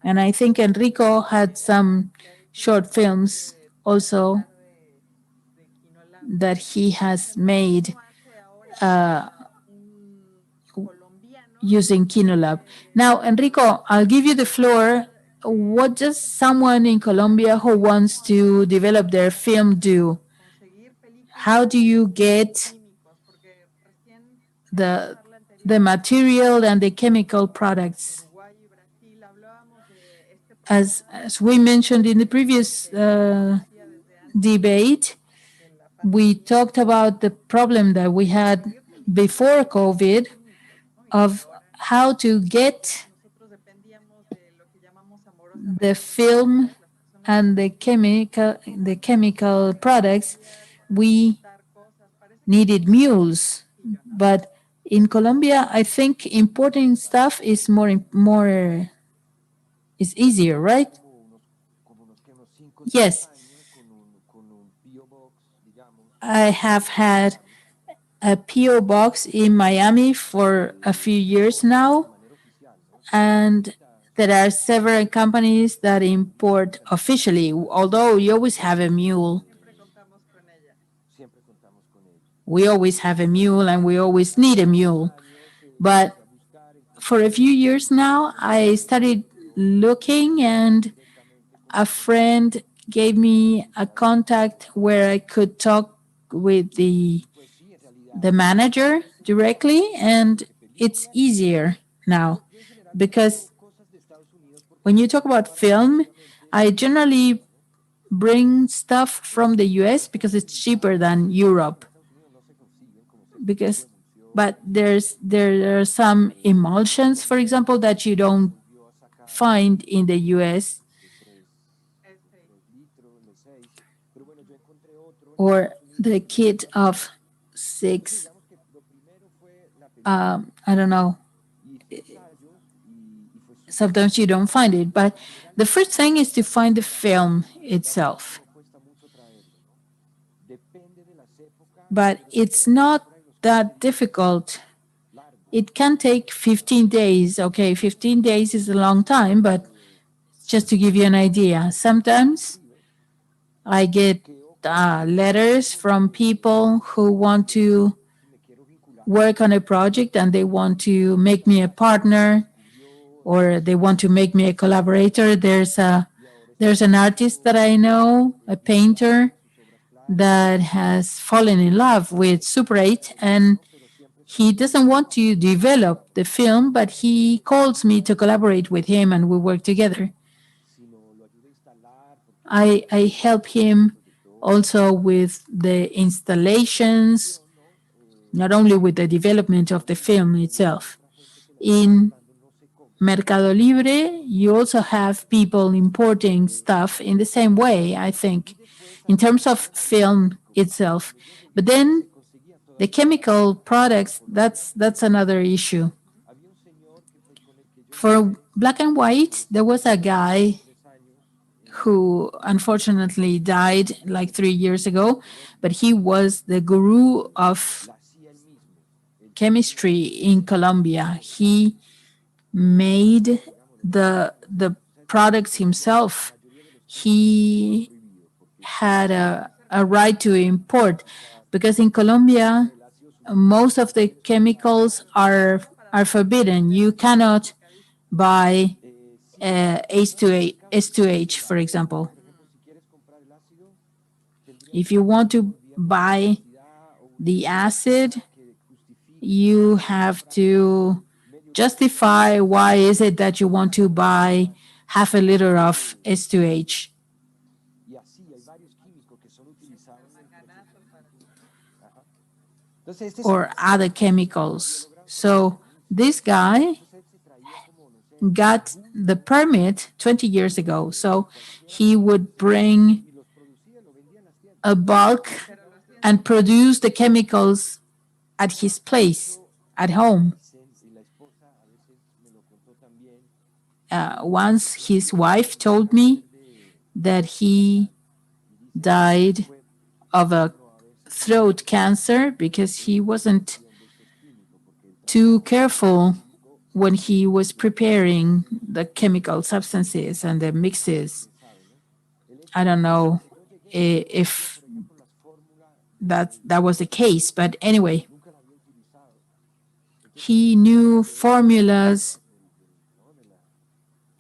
And I think Enrico had some short films also that he has made uh, using Kinolab. Now, Enrico, I'll give you the floor. What does someone in Colombia who wants to develop their film do? How do you get the the material and the chemical products? As we mentioned in the previous debate, we talked about the problem that we had before COVID of how to get the film and the chemical products. We needed mules, but in Colombia, I think importing stuff is more is easier, right? Yes, I have had a PO box in Miami for a few years now, and there are several companies that import officially. Although we always have a mule, we always have a mule, and we always need a mule. But for a few years now, I started looking, and a friend gave me a contact where I could talk with the manager directly, and it's easier now because when you talk about film, I generally bring stuff from the US because it's cheaper than Europe. Because but there are some emulsions, for example, that you don't find in the US, or the kit of six. I don't know. Sometimes you don't find it, but the first thing is to find the film itself. But it's not that difficult. It can take 15 days. Okay, 15 days is a long time, but just to give you an idea, sometimes I get letters from people who want to work on a project and they want to make me a partner, or they want to make me a collaborator. There's an artist that I know, a painter, that has fallen in love with Super 8, and He doesn't want to develop the film, but he calls me to collaborate with him and we work together. I help him also with the installations, not only with the development of the film itself. In Mercado Libre, you also have people importing stuff in the same way, I think, in terms of film itself. But then the chemical products, that's another issue. For black and white, there was a guy who unfortunately died like 3 years ago, but he was the guru of chemistry in Colombia. He made the products himself. He had a right to import because in Colombia most of the chemicals are forbidden. You cannot buy S2H, for example. If you want to buy the acid, you have to justify why is it that you want to buy half a liter of S2H or other chemicals. So this guy got the permit 20 years ago. So he would bring a bulk and produce the chemicals at his place at home. Once his wife told me that he died of a throat cancer because he wasn't too careful when he was preparing the chemical substances and the mixes. I don't know if that was the case, but anyway, he knew formulas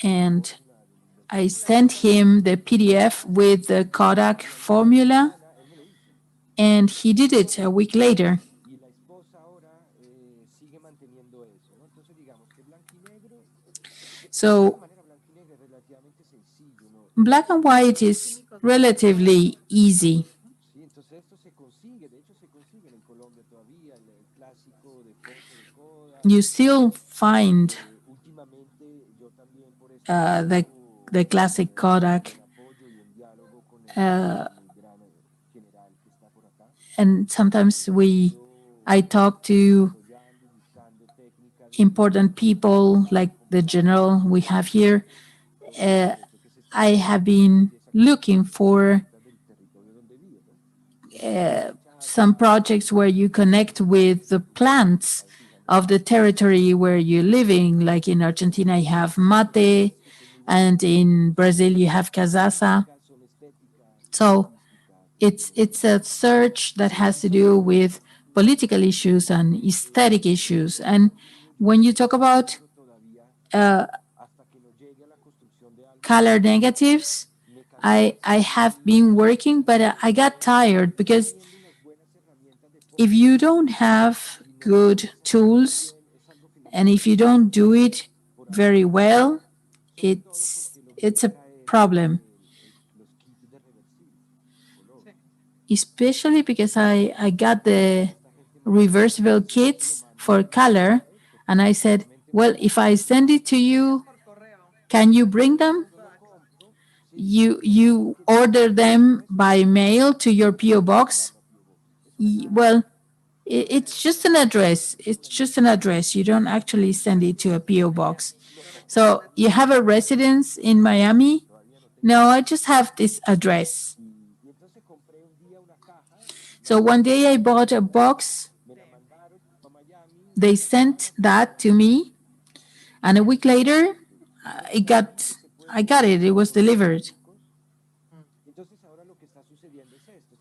and I sent him the PDF with the Kodak formula and he did it a week later. So black and white is relatively easy. You still find the classic Kodak, and sometimes I talk to important people like the general we have here. I have been looking for some projects where you connect with the plants of the territory where you're living. Like in Argentina, you have mate, and in Brazil, you have casaza. So it's a search that has to do with political issues and aesthetic issues. And when you talk about uh, color negatives, I have been working, but I got tired because if you don't have good tools and if you don't do it very well, it's a problem. Especially because I got the reversible kits for color, and I said, well, if I send it to you, can you bring them? You order them by mail to your PO box. Well, it's just an address. It's just an address. You don't actually send it to a PO box. So you have a residence in Miami? No, I just have this address. So one day I bought a box. They sent that to me, and a week later, it got I got it. It was delivered.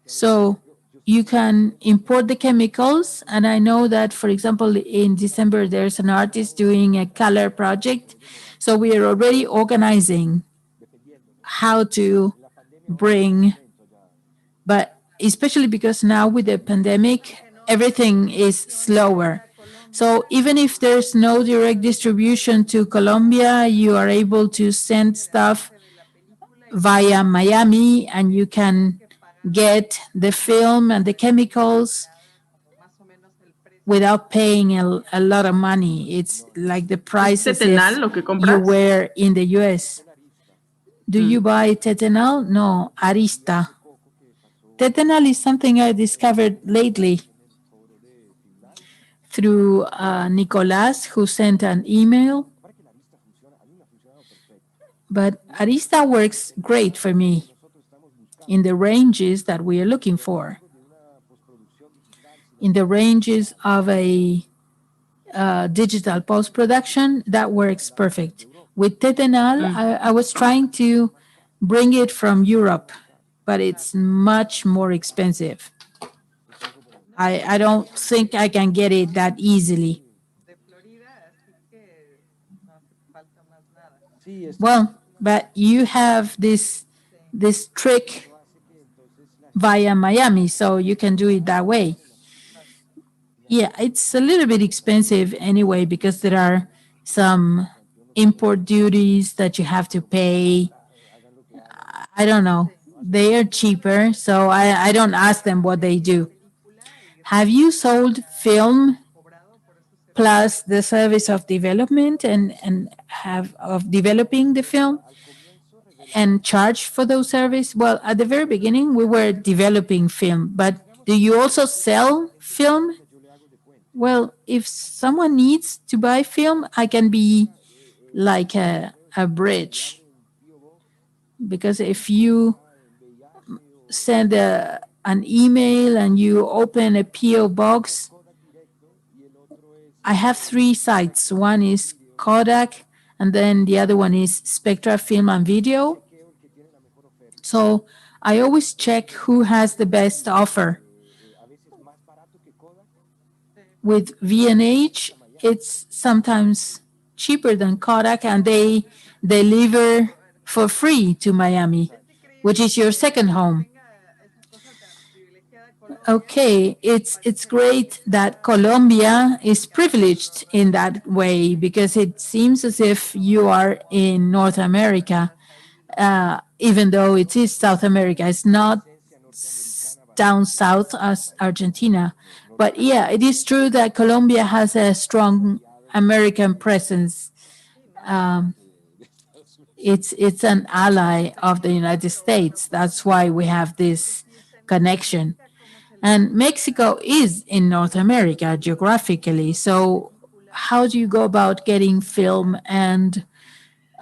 So you can import the chemicals. And I know that, for example, in December, there's an artist doing a color project. So we are already organizing how to bring, but especially because now with the pandemic, everything is slower. So even if there's no direct distribution to Colombia, you are able to send stuff via Miami and you can get the film and the chemicals without paying a lot of money. It's like the ¿Es price as tetenal if lo que you compras? were in the US. Do you buy tetanal? No, arista. Tetanal is something I discovered lately through Nicolas, who sent an email. But arista works great for me in the ranges that we are looking for, in the ranges of a digital post production. That works perfect. With tetanal, I was trying to bring it from Europe, but it's much more expensive. I don't think I can get it that easily. Well, but you have this trick via Miami, so you can do it that way. Yeah, it's a little bit expensive anyway because there are some import duties that you have to pay. I don't know. They are cheaper, so I don't ask them what they do. Have you sold film plus the service of development and have of developing the film and charge for those service? Well, at the very beginning we were developing film, but do you also sell film? Well, if someone needs to buy film, I can be like a bridge, because if you send an email and you open a PO box, I have three sites. One is Kodak, and then the other one is Spectra Film and Video. So I always check who has the best offer. With V&H, it's sometimes cheaper than Kodak, and they deliver for free to Miami, which is your second home. Okay, it's great that Colombia is privileged in that way, because it seems as if you are in North America, even though it is South America. It's not down south as Argentina. But yeah, it is true that Colombia has a strong American presence. Um, it's an ally of the United States. That's why we have this connection. And Mexico is in North America geographically. So how do you go about getting film and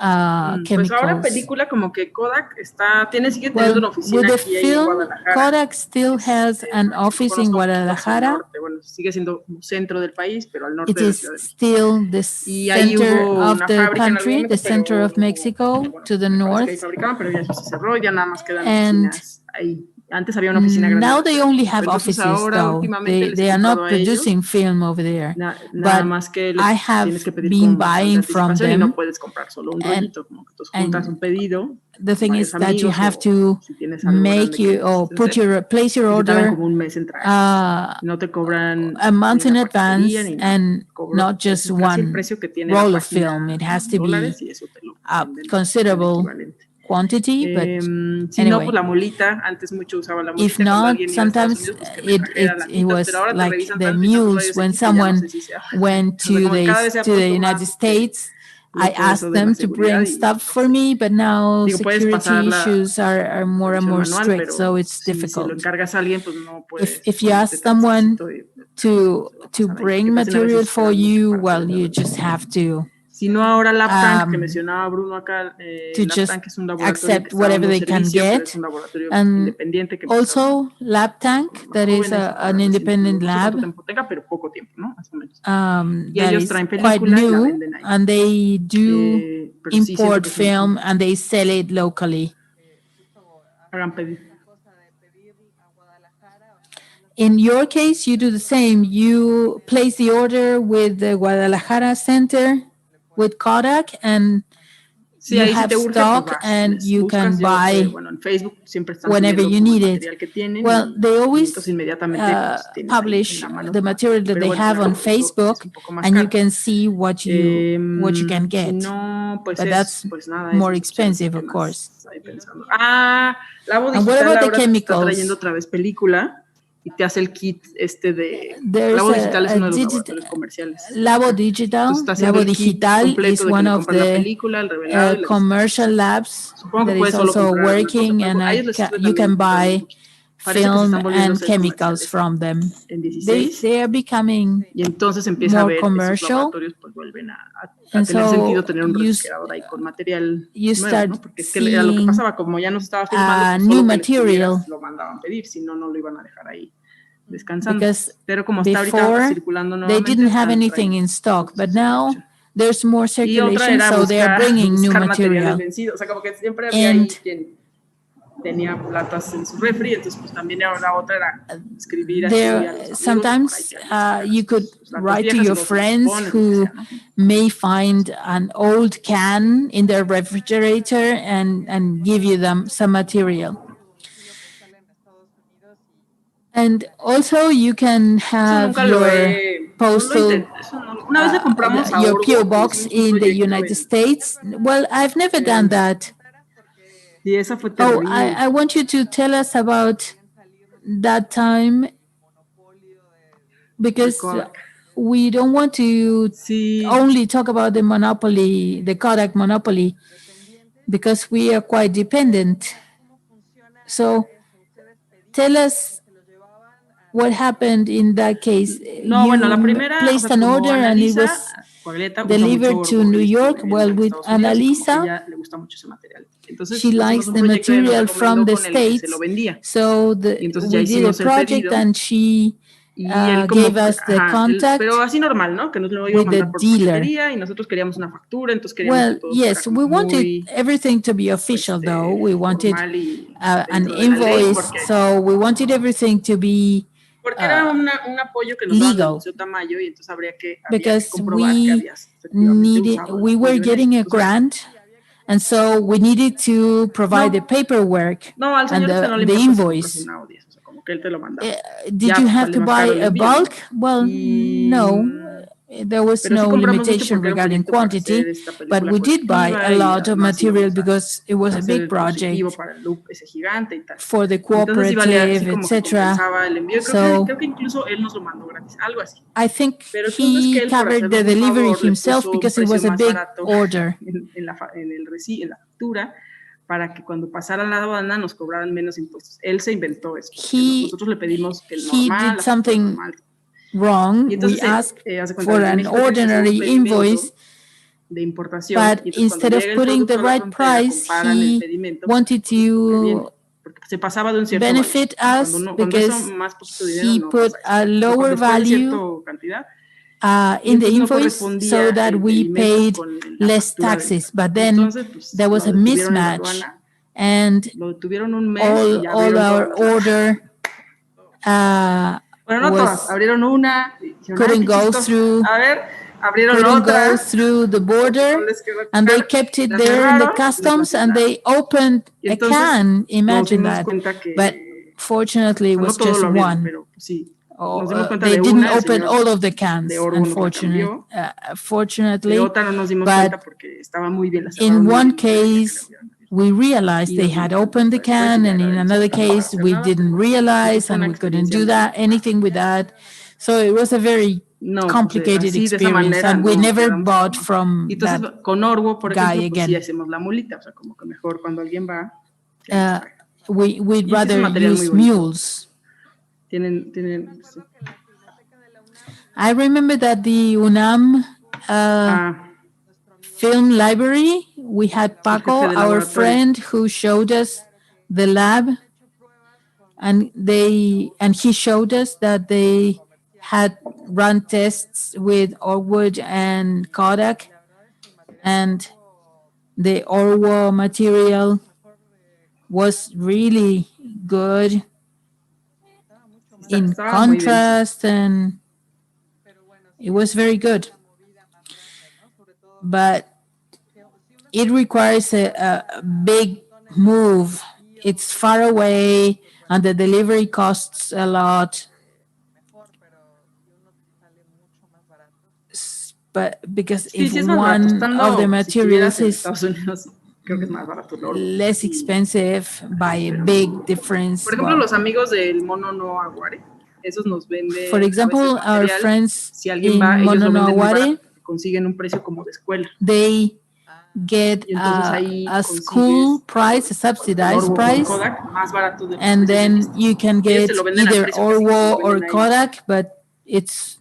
Pues ahora en chemicals? película como que Kodak sigue teniendo Well, una with oficina the aquí en film, Guadalajara. Kodak still has an Yo lo office in conozco un poquito hacia el Guadalajara. norte, bueno, sigue siendo un centro del país, pero al norte It de la is Ciudad de México. still the Y ahí center hubo of una the fábrica en algún country, momento, the center of pero Mexico, bueno, to the me parece que ahí north. fabricaban, pero ya eso se cerró, ya nada más quedan And oficinas ahí. Antes había una oficina grande en now la they Ciudad de only México. have Entonces offices, ahora though. últimamente les he They are comprado not a ellos, producing film over there. nada But más que I les tienes have que pedir been con bastante buying from anticipación y no them. puedes comprar solo un And, rollito, como que tú juntas un and pedido the con thing varios is that you amigos have o to si tienes algo make grande que you or necesites hacer place your y se tardan order como un mes en traer. No te cobran a month ni in la paquetería advance ni nada. and not Es just casi el one precio que tiene la roll of página film. It has en to be dólares y eso te lo a venden en considerable equivalente. quantity, but Si no, pues anyway, la molita, antes mucho usaba la if molita cuando not, alguien iba a Estados sometimes Unidos, pues que me trajera la it mitas, pero was ahora te like revisan the tanto y tantos mules rayos when X que ya no someone sé si sea. went O sea, como que cada vez se ha to the puesto United más States. I loco eso asked de la them to seguridad bring y stuff no for sé. me, but now Digo, puedes pasar security la issues are more and revisión more manual, strict, so pero it's si lo difficult. encargas a alguien, pues no puedes If you ponerte ask tan someone exquisito y pues no to se va a pasar ahí, bring porque te hacen a veces material for esperar mucho you, para que well, les you abran. just have Si no, ahora LabTank, que um, mencionaba Bruno acá, just LabTank es un laboratorio que accept está whatever dando they can servicio, pero es get. un laboratorio And independiente que empezaron also los LabTank, más that is jóvenes, an ahora recién, independent no sé cuánto lab tiempo tenga, pero poco tiempo, ¿no? Más o menos. Y that ellos is traen quite película y la new, venden ahí. and they do Pero sí siento import que es un film and they sell it locally. gran pedido. In your case, you do the same. You place the order with the Guadalajara Center with Kodak, and Sí, you ahí si have te urge, pues stock vas, and les you can buscas. Yo, buy bueno, en Facebook siempre están whenever subiendo you como el need it. material que tienen Well, they y entonces always inmediatamente pues tienes ahí en publish la mano. the material that Pero they bueno, have on claro, eso es Facebook, un poco más and you caro. can see what you can Si get. no, pues But that's pues nada, more esas opciones. expensive, ¿Qué of más course. estoy pensando? Ah, Labo And what Digital about the ahora está trayendo chemicals? otra vez película y te hace el kit de... There's Labo Digital es a uno de los digital laboratorios comerciales Labo acá. Entonces Digital. está haciendo Labo el kit Digital completo is de que one le of compras la the película, el revelado y la commercial distribución. labs Supongo que that puedes is solo also comprar algunas cosas, working, pero and a ellos les sirve you también can comprarle un buy poquito. Parece que se film están volviendo a and ser chemicals comerciales from them. en 16 They are becoming y entonces empieza a more ver esos commercial, laboratorios, pues vuelven a and tener sentido so tener un refrigerador ahí con material you nuevo, start ¿no? Porque es que era lo que seeing pasaba, como ya no se estaba filmando, pues new solo que les tuvieras material, lo mandaban pedir, si no, no lo iban a dejar ahí descansando. because Pero como está ahorita before circulando they nuevamente, didn't have están anything trayendo. in stock, but Entonces esa es otra now opción. there's more Y otra circulation, era so they are buscar, bringing new buscar materiales material. vencidos, o sea, como que siempre había And ahí quien tenía latas en su refri, entonces pues también la otra era escribir así a los there amigos o por ahí sometimes que alguien sacara you could sus latas write to viejas y your luego se las friends pones, lo que who sea, ¿no? may find an old can in their refrigerator and give you them some material. And also you can Eso have nunca lo your he, no lo postal intenté, eso no, una vez le compramos a your PO Orgo, le box hicimos un in the proyecto United States. Well, I've never done that. y esa fue Oh, terrible. I want you to tell us about that time, De because Kodak. we don't want to Sí, only talk about the monopoly, the Kodak monopoly, because we are quite dependent. So tell us what happened in that case. no, bueno, la You primera, o placed sea, an como order and it Analisa, was Coagleta usa mucho delivered to Orgo, New él York. estuvo Well, en with Estados Unidos y como que Annalisa, ella le gusta mucho ese material. she Entonces hicimos likes un the proyecto y nos material from recomendó the con el que se lo States. vendía. So Y entonces ya we did a hicimos el project pedido and she y él gave como, us the ajá, pero contact así normal, ¿no? Que nos lo iba a with the mandar por dealer. paquetería y nosotros queríamos una factura, entonces queríamos que Well, todo fuera yes, como we wanted muy everything to be official, though. We wanted formal y an dentro de la ley, invoice, so we wanted everything to be porque era un apoyo que nos daban del legal, Museo Tamayo y entonces había que because comprobar que habías efectivamente usado el we were apoyo en eso. getting a Entonces, grant, and so we needed to provide the no, paperwork no, al and señor no le the importa si compras invoice. una o 10, o sea, como que él te lo mandaba. Did Ya you pues, have sale to más buy caro el a envío, ¿no? bulk? Well, Y, no. There was pero sí no compramos mucho limitation porque era un regarding proyecto para hacer quantity, esta but película we did buy a colectiva y lot of además material íbamos because it was a a hacer big el positivo project para el loop ese gigante y tal. for the Entonces sí valía, sí cooperative, como que etc. compensaba el envío. So Creo que incluso él nos lo mandó gratis, algo así. I think Pero el punto es que he él, por covered the hacernos un delivery favor, le himself puso un because it precio was a más big barato order. en la factura para que cuando pasaran la aduana nos cobraran menos impuestos. Él se inventó eso. Nosotros le pedimos que el He normal, did la factura something normal. wrong. Y We entonces asked hace cuenta, for desde an México tiene que hacer un ordinary invoice, pedimento de importación but y entonces cuando instead of llega el putting the producto a la right frontera price, comparan el he pedimento para que wanted todo estuviera bien, to porque se pasaba de un cierto valor. benefit Cuando, us no, cuando eso because más poquito dinero he no put pasa eso. a O sea, lower después de cierta value cantidad y in the entonces no invoice so correspondía that el we pedimento paid con la less factura de taxes. entrada. But then Entonces, pues there was lo a detuvieron en la mismatch, aduana, and lo detuvieron un mes y ya all abrieron todas our las latas. order Bueno, no todas, was abrieron una, y dijeron, ay, couldn't qué go chistoso. through A ver, abrieron couldn't go otra, through the porque no border, les quedó and they claro, kept it la there in the cerraron y nos la customs, and asignaron. they opened Y a entonces can. nos Imagine dimos that. cuenta But que, fortunately, o it sea, no was todo just lo abrieron, one. pero pues, sí, Oh, nos dimos cuenta they de didn't una, el open señor all of the de cans, Orgo nos la cambió, de fortunately. otra no nos dimos But cuenta porque estaba muy bien, la in cerraron muy one bien, no se veía que la case, hubieran abierto. we realized Y they nos had dimos cuenta opened hasta the después y can, ya and era in demasiado another tarde para case, hacer we nada, didn't pero pues realize fue and una we couldn't experiencia do muy... that anything with that. So it was a very No, pues complicated así, de esa experience, manera, and we no never quedamos bought jamás. Y from entonces, that con Orgo, por guy ejemplo, pues sí again. hacemos la mulita, o sea, como que mejor cuando alguien va, que nos pague. We'd Y sí es un rather material muy use bonito. mules. Sí. I remember that the UNAM Ah, film library, we had el jefe Paco, de our laboratorio. friend, who showed us the lab, and he showed us that they had run tests with Orwood and Kodak, and the Orwo material was really good in Estaba muy bien, sí. contrast, and it was very good. But it requires a big move. It's far away, and the delivery costs a lot. But because Sí, if sí es más barato. one of the Estando, si materials estuvieras en is Estados Unidos, creo que es más barato el oro. less expensive by a big Por difference, ejemplo, well, los amigos del Mono no Aguare, esos nos for venden a veces example, our material. friends Si alguien in va, ellos lo venden muy barato Mononoaware, porque consiguen un precio como de escuela. they get Y entonces ahí a school consigues price, a el subsidized Orwo con price, Kodak más barato de los and precios de then lista. you can Ellos te get lo venden al either precio casi que te lo Orwo or venden ahí. Kodak, but it's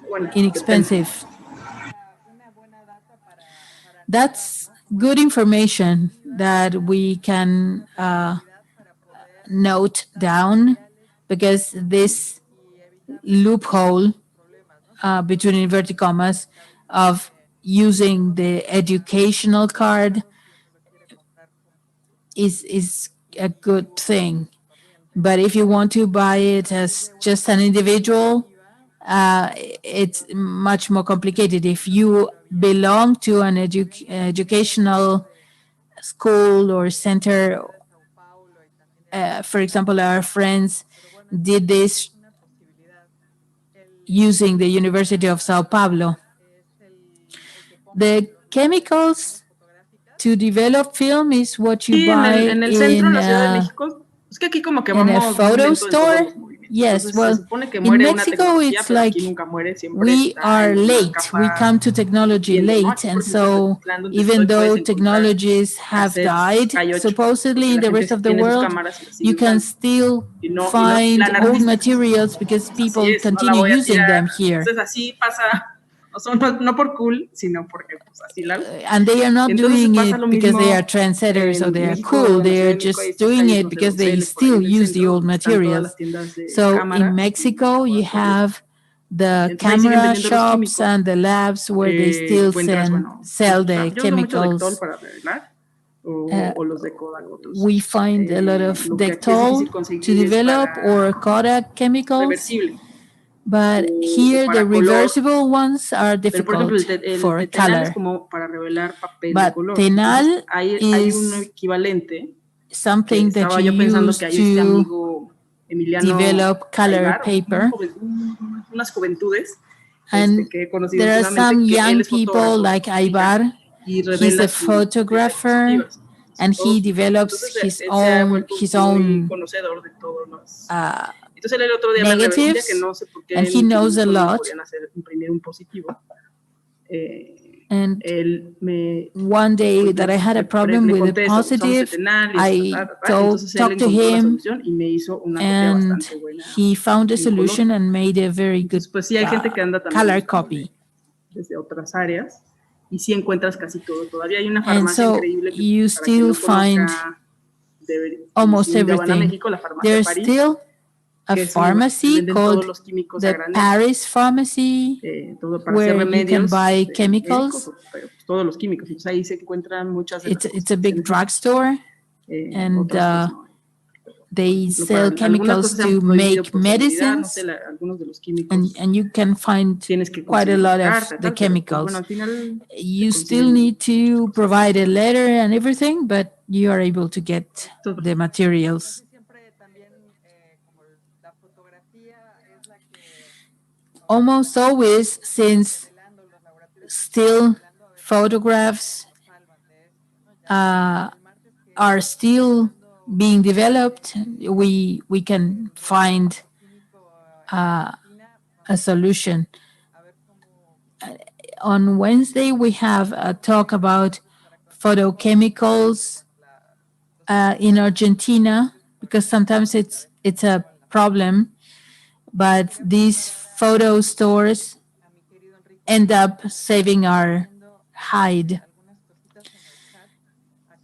Bueno, depende. inexpensive. That's good information that we can note down, because this loophole between inverted commas of using the educational card is a good thing. But if you want to buy it as just an individual, it's much more complicated. If you belong to an educational school or center, for example, our friends did this using the University of Sao Paulo. The chemicals to develop film is what you Sí, buy en el centro, en la Ciudad de uh, México, es que aquí como que in a vamos muy photo lento en todos store. los movimientos. Yes, Entonces se well, supone que in muere una Mexico, tecnología, it's pero aquí like nunca muere, siempre we está are en una late. We capa come to technology viendo, ¿no? late. Aquí, por And ejemplo, en so, Tepoztlán, donde even estoy, puedes though encontrar technologies have cassettes died, K8, porque supposedly in la the gente rest of the tiene sus world, cámaras y las sigue you can usando. still Y no find plan old artísticas. materials because Pues así people es, no la continue voy a using tirar. them here. Entonces así pasa, no por cool, sino porque pues así la uso. And they are not Entonces doing pasa lo it because they are mismo trendsetters or they en are México, cool. en la They Ciudad are de México hay just estas doing calles, it no sé, because they Donceles, por ahí still en el use the centro, old donde están todas materials. las tiendas de So in cámaras y Mexico, you laboratorios. have the Entonces ahí siguen camera vendiendo los shops químicos. and the labs where they still Encuentras, bueno, sell the yo uso mucho Dectol chemicals. para revelar Uh, o los de Kodak otros. we find a lot of Lo que aquí es Dectol difícil to conseguir es develop or para Kodak chemicals, reversible but o here the para color. reversible ones are Pero, por ejemplo, difficult for el tenal es color. como para revelar papel de But color. Entonces, tenal hay un is equivalente que something that estaba you yo pensando que use hay este to amigo Emiliano develop color Aibar, paper. unas juventudes And que he conocido there are some últimamente, que él young es people fotógrafo de like Costa Rica Aibar. y He's revela a sus photographer diapositivas. and Todo he su trabajo. develops Entonces, él se ha vuelto his muy own conocedor de todos los. uh, Entonces, él el otro día me reveló, un día que negatives, no sé por qué and en he un knows a químico no me lot. podían imprimir un positivo. And Él me, one day pues that I had a problem le with a conté esto, usamos positive, etenal y esto, I entonces él talked to encontró la him solución y me hizo una copia and bastante buena he found a en color. solution and made a very good Entonces, pues sí hay gente que anda también color buscando copy. desde otras áreas y sí encuentras casi todo. Todavía hay una And farmacia so increíble que you para quien still no find conozca, si almost un día van a everything. México, la farmacia There's París, still a que es muy buena. pharmacy Venden todos called los químicos a the granel, Paris Pharmacy todo para hacer where you can remedios buy médicos, chemicals. pero pues, todos los químicos. Entonces ahí se encuentran muchas de las It's cosas a que se big necesitan. drugstore, and Otras pues no hay. Por they ejemplo, para sell algunas chemicals cosas se han to prohibido make por seguridad, no sé, medicines, algunos de los químicos and you can find tienes que quite a conseguir una lot of carta, the tal, pero pues bueno, chemicals. al final se You still consiguen need muchas to cosas. provide a letter and everything, but you are able to get Entonces, the materials. Almost always, since still photographs uh, are still being developed, we can find a solution. On Wednesday, we have a talk about photochemicals in Argentina, because sometimes it's a problem, but these photo stores end up saving our hide.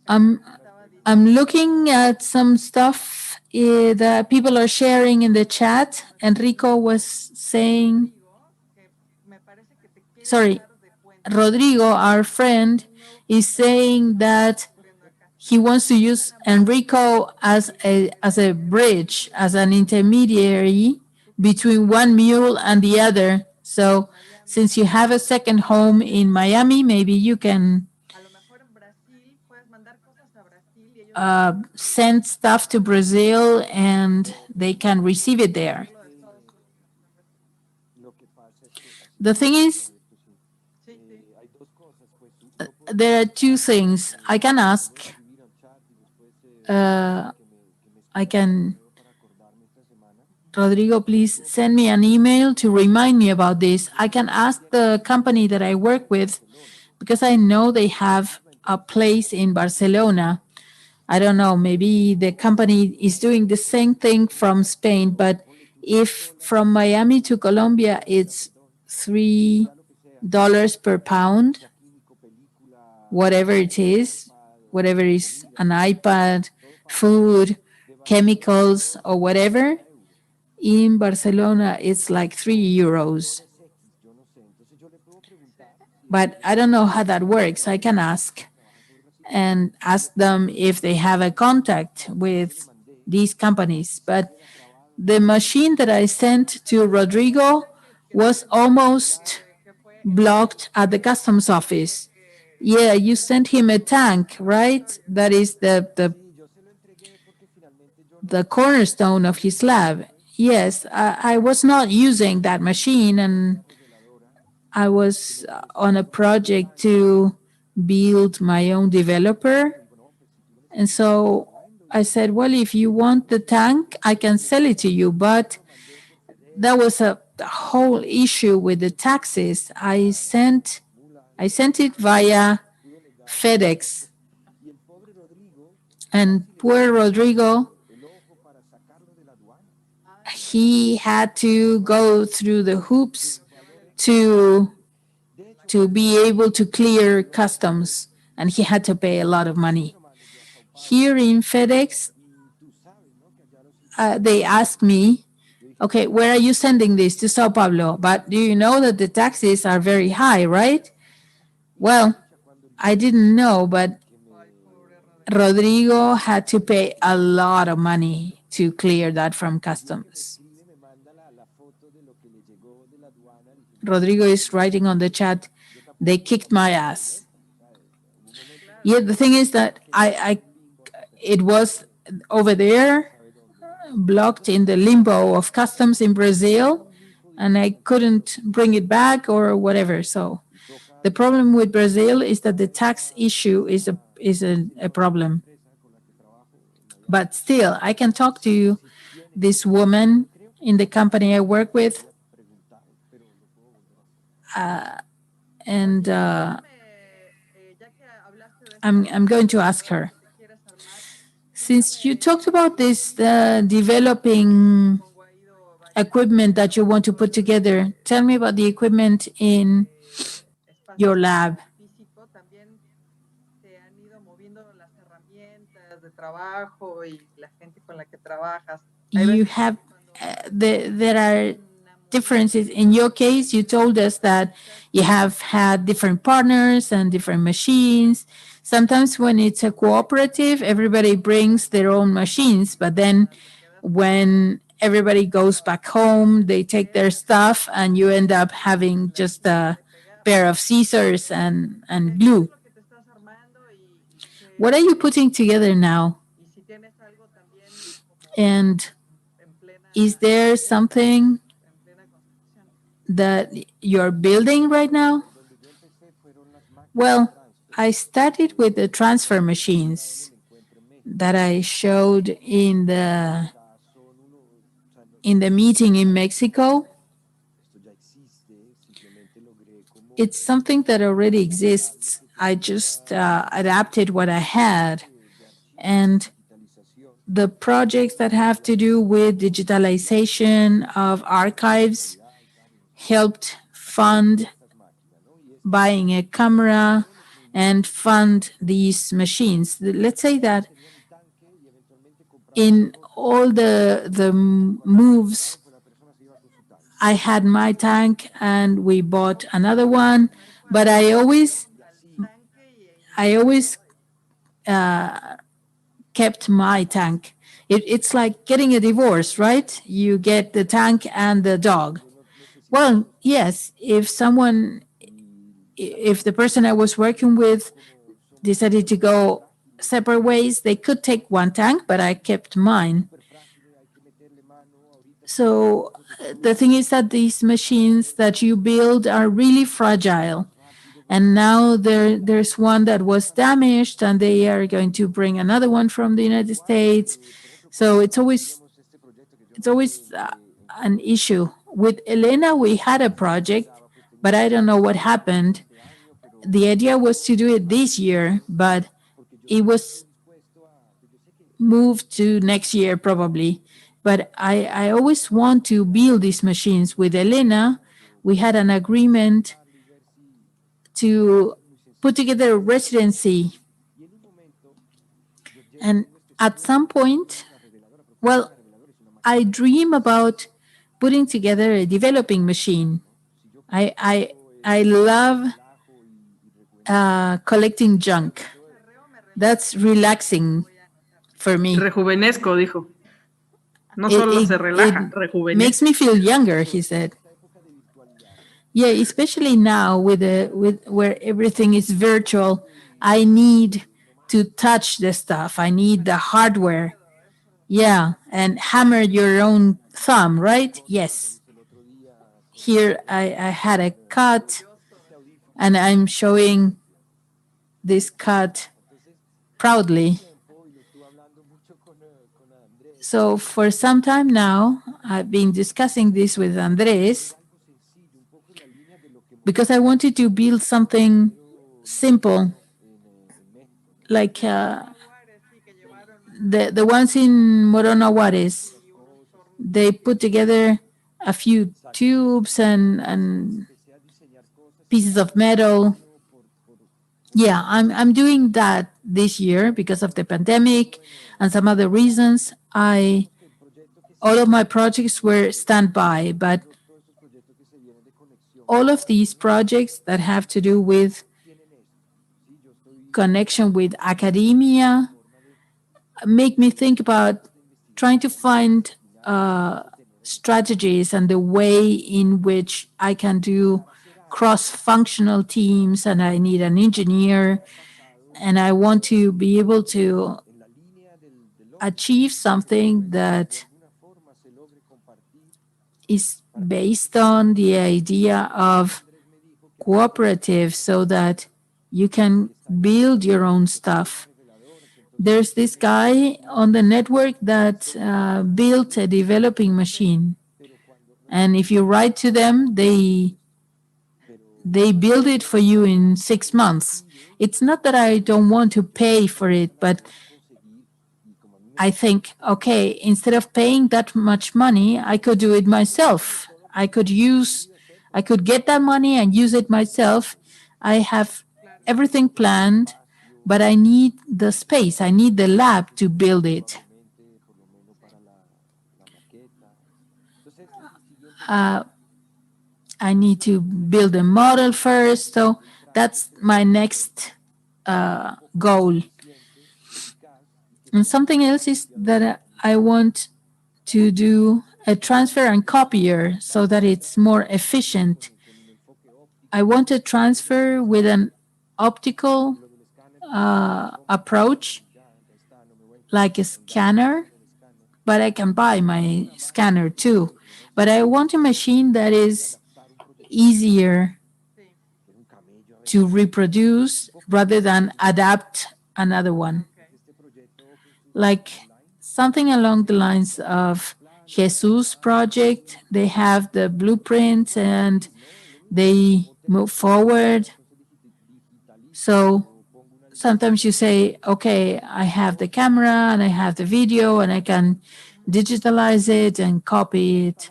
I'm looking at some stuff that people are sharing in the chat. Enrico was saying, sorry, Rodrigo, our friend, is saying that he wants to use Enrico as a bridge, as an intermediary between one mule and the other. So since you have a second home in Miami, maybe you can send stuff to Brazil and they can receive it there. The thing is, there are two things. I can ask, uh, I can, Rodrigo, please send me an email to remind me about this. I can ask the company that I work with because I know they have a place in Barcelona. I don't know, maybe the company is doing the same thing from Spain, but if from Miami to Colombia it's $3 per pound, whatever it is, whatever is an iPad, food, chemicals, or whatever, in Barcelona it's like €3. But I don't know how that works. I can ask and ask them if they have a contact with these companies. But the machine that I sent to Rodrigo was almost blocked at the customs office. Yeah, you sent him a tank, right? That is the cornerstone of his lab. Yes, I was not using that machine, and I was on a project to build my own developer. And so I said, well, if you want the tank, I can sell it to you. But that was a whole issue with the taxes. I sent it via FedEx. And poor Rodrigo, he had to go through the hoops to be able to clear customs, and he had to pay a lot of money. Here in FedEx, they asked me, okay, where are you sending this? To Sao Paulo. But do you know that the taxes are very high, right? Well, I didn't know, but Rodrigo had to pay a lot of money to clear that from customs. Rodrigo is writing on the chat, they kicked my ass. Yeah, the thing is that it was over there, blocked in the limbo of customs in Brazil, and I couldn't bring it back or whatever. So the problem with Brazil is that the tax issue is a problem. But still, I can talk to this woman in the company I work with, and I'm going to ask her. Since you talked about this developing equipment that you want to put together, tell me about the equipment in your lab. You have there are differences. In your case, you told us that you have had different partners and different machines. Sometimes when it's a cooperative, everybody brings their own machines, but then when everybody goes back home, they take their stuff, and you end up having just a pair of scissors and glue. What are you putting together now? And is there something that you're building right now? Well, I started with the transfer machines that I showed in the meeting in Mexico. It's something that already exists. I just adapted what I had. And the projects that have to do with digitalization of archives helped fund buying a camera and fund these machines. Let's say that in all the moves, I had my tank and we bought another one, but I always kept my tank. It's like getting a divorce, right? You get the tank and the dog. Well, yes, if the person I was working with decided to go separate ways. They could take one tank, but I kept mine. So the thing is that these machines that you build are really fragile. And now there's one that was damaged, and they are going to bring another one from the United States. So it's always an issue. With Elena, we had a project, but I don't know what happened. The idea was to do it this year, but it was moved to next year probably. But I always want to build these machines. With Elena, we had an agreement to put together a residency. And at some point, well, I dream about putting together a developing machine. I love collecting junk. That's relaxing for me. Rejuvenezco, dijo. No It, solo se it, it relaja, makes rejuvenece. me feel younger, he said. Yeah, especially now with where everything is virtual, I need to touch the stuff. I need the hardware. Yeah, and hammer your own thumb, right? Yes. Here I had a cut, and I'm showing this cut proudly. So for some time now, I've been discussing this with Andres because I wanted to build something simple, like the ones in Morona Juarez. They put together a few tubes and pieces of metal. Yeah, I'm doing that this year because of the pandemic and some other reasons. I All of my projects were standby, but all of these projects that have to do with connection with academia make me think about trying to find strategies and the way in which I can do cross-functional teams, and I need an engineer, and I want to be able to achieve something that is based on the idea of cooperative so that you can build your own stuff. There's this guy on the network that built a developing machine. And if you write to them, they build it for you in 6 months. It's not that I don't want to pay for it, but I think, okay, instead of paying that much money, I could do it myself. I could get that money and use it myself. I have everything planned, but I need the space. I need the lab to build it. Uh, I need to build a model first. So that's my next goal. And something else is that I want to do a transfer and copier so that it's more efficient. I want to transfer with an optical approach, like a scanner, but I can buy my scanner too. But I want a machine that is easier to reproduce rather than adapt another one. Like something along the lines of Jesus project. They have the blueprints and they move forward. So sometimes you say, okay, I have the camera and I have the video and I can digitalize it and copy it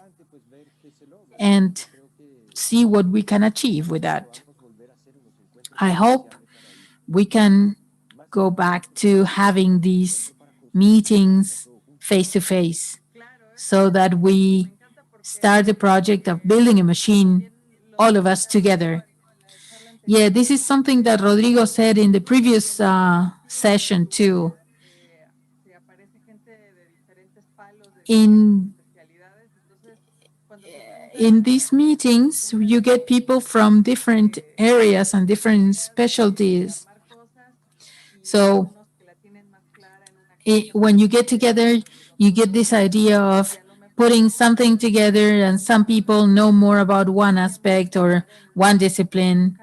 and see what we can achieve with that. I hope we can go back to having these meetings face to face so that we start the project of building a machine, all of us together. Yeah, this is something that Rodrigo said in the previous session too. In in these meetings, you get people from different areas and different specialties. So when you get together, you get this idea of putting something together, and some people know more about one aspect or one discipline.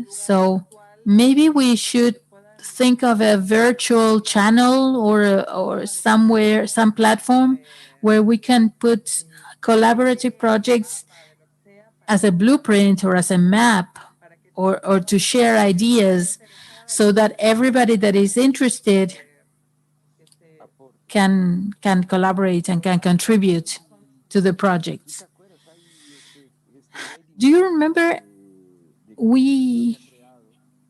So maybe we should think of a virtual channel or somewhere, some platform where we can put collaborative projects as a blueprint or as a map, or to share ideas so that everybody that is interested can collaborate and can contribute to the projects. Do you remember we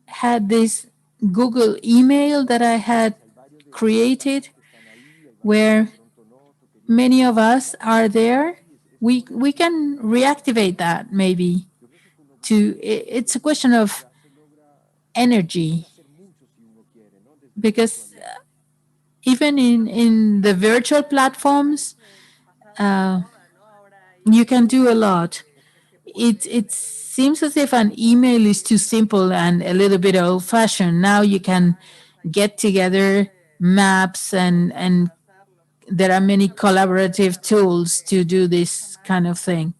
had this Google email that I had created where many of us are there? We can reactivate that maybe. It's a question of energy, because even in the virtual platforms, uh, you can do a lot. It seems as if an email is too simple and a little bit old fashioned. Now you can get together maps, and there are many collaborative tools to do this kind of thing.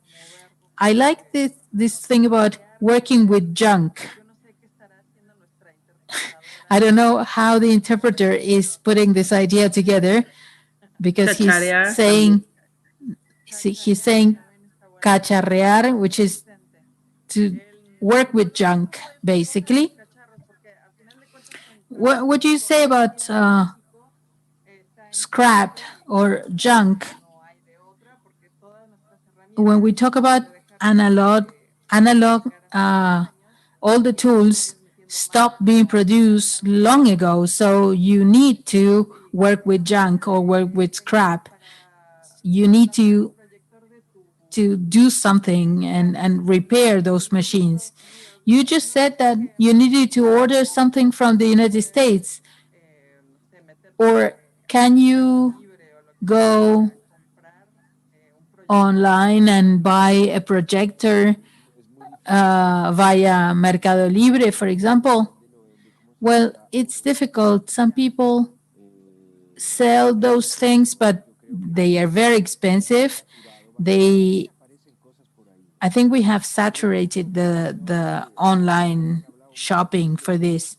I like this thing about working with junk. I don't know how the interpreter is putting this idea together, because Chacharear también. he's saying cacharrear, which is to work with junk, basically. What do you say about scrap or junk? When we talk about analog, all the tools stopped being produced long ago. So you need to work with junk or work with scrap. You need to do something and repair those machines. You just said that you needed to order something from the United States, or can you go online and buy a projector via Mercado Libre, for example? Well, it's difficult. Some people sell those things, but they are very expensive. They, I think we have saturated the online shopping for this.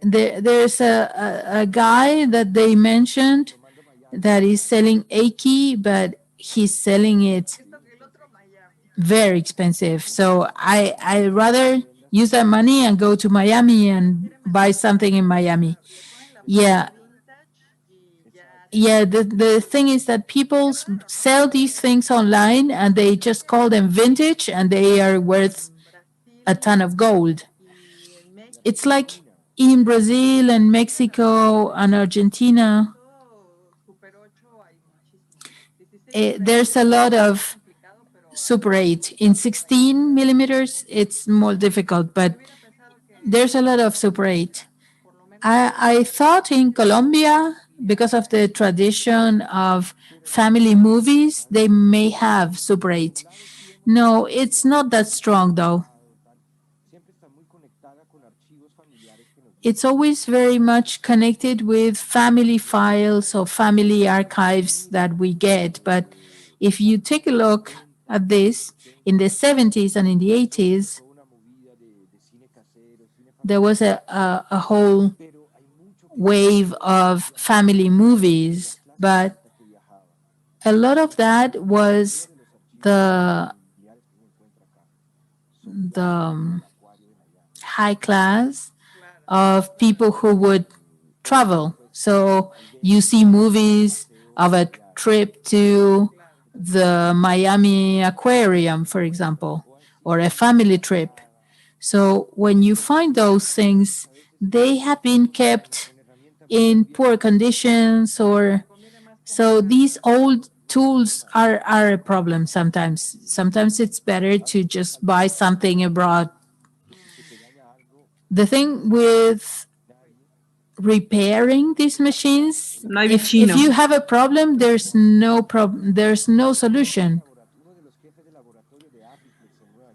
There's a guy that they mentioned that is selling Aki, but he's selling it very expensive. So I rather use that money and go to Miami and buy something in Miami. Yeah. Yeah, the thing is that people sell these things online and they just call them vintage and they are worth a ton of gold. It's like in Brazil and Mexico and Argentina, there's a lot of Super 8. In 16 millimeters, it's more difficult, but there's a lot of Super 8. I thought in Colombia, because of the tradition of family movies, they may have Super 8. No, it's not that strong though. It's always very much connected with family files or family archives that we get. But if you take a look at this, in the 70s and in the 80s, there was a whole wave of family movies, but a lot of that was the the high class of people who would travel. So you see movies of a trip to the Miami Aquarium, for example, or a family trip. So when you find those things, they have been kept in poor conditions, or so these old tools are a problem sometimes. Sometimes it's better to just buy something abroad. The thing with repairing these machines, No hay if bichino. you have a problem, there's no solution.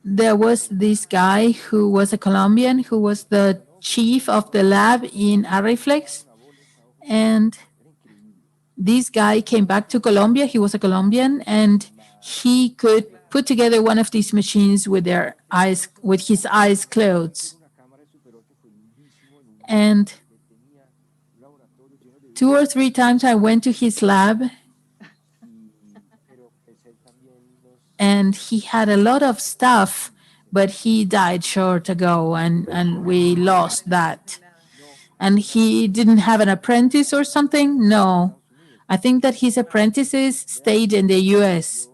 There was this guy who was a Colombian who was the chief of the lab in Arriflex, And this guy came back to Colombia. He was a Colombian, and he could put together one of these machines with their eyes, with his eyes closed. And 2 or 3 times I went to his lab, and he had a lot of stuff, but he died short ago, and we lost that. And he didn't have an apprentice or something? No. I think that his apprentices stayed in the US.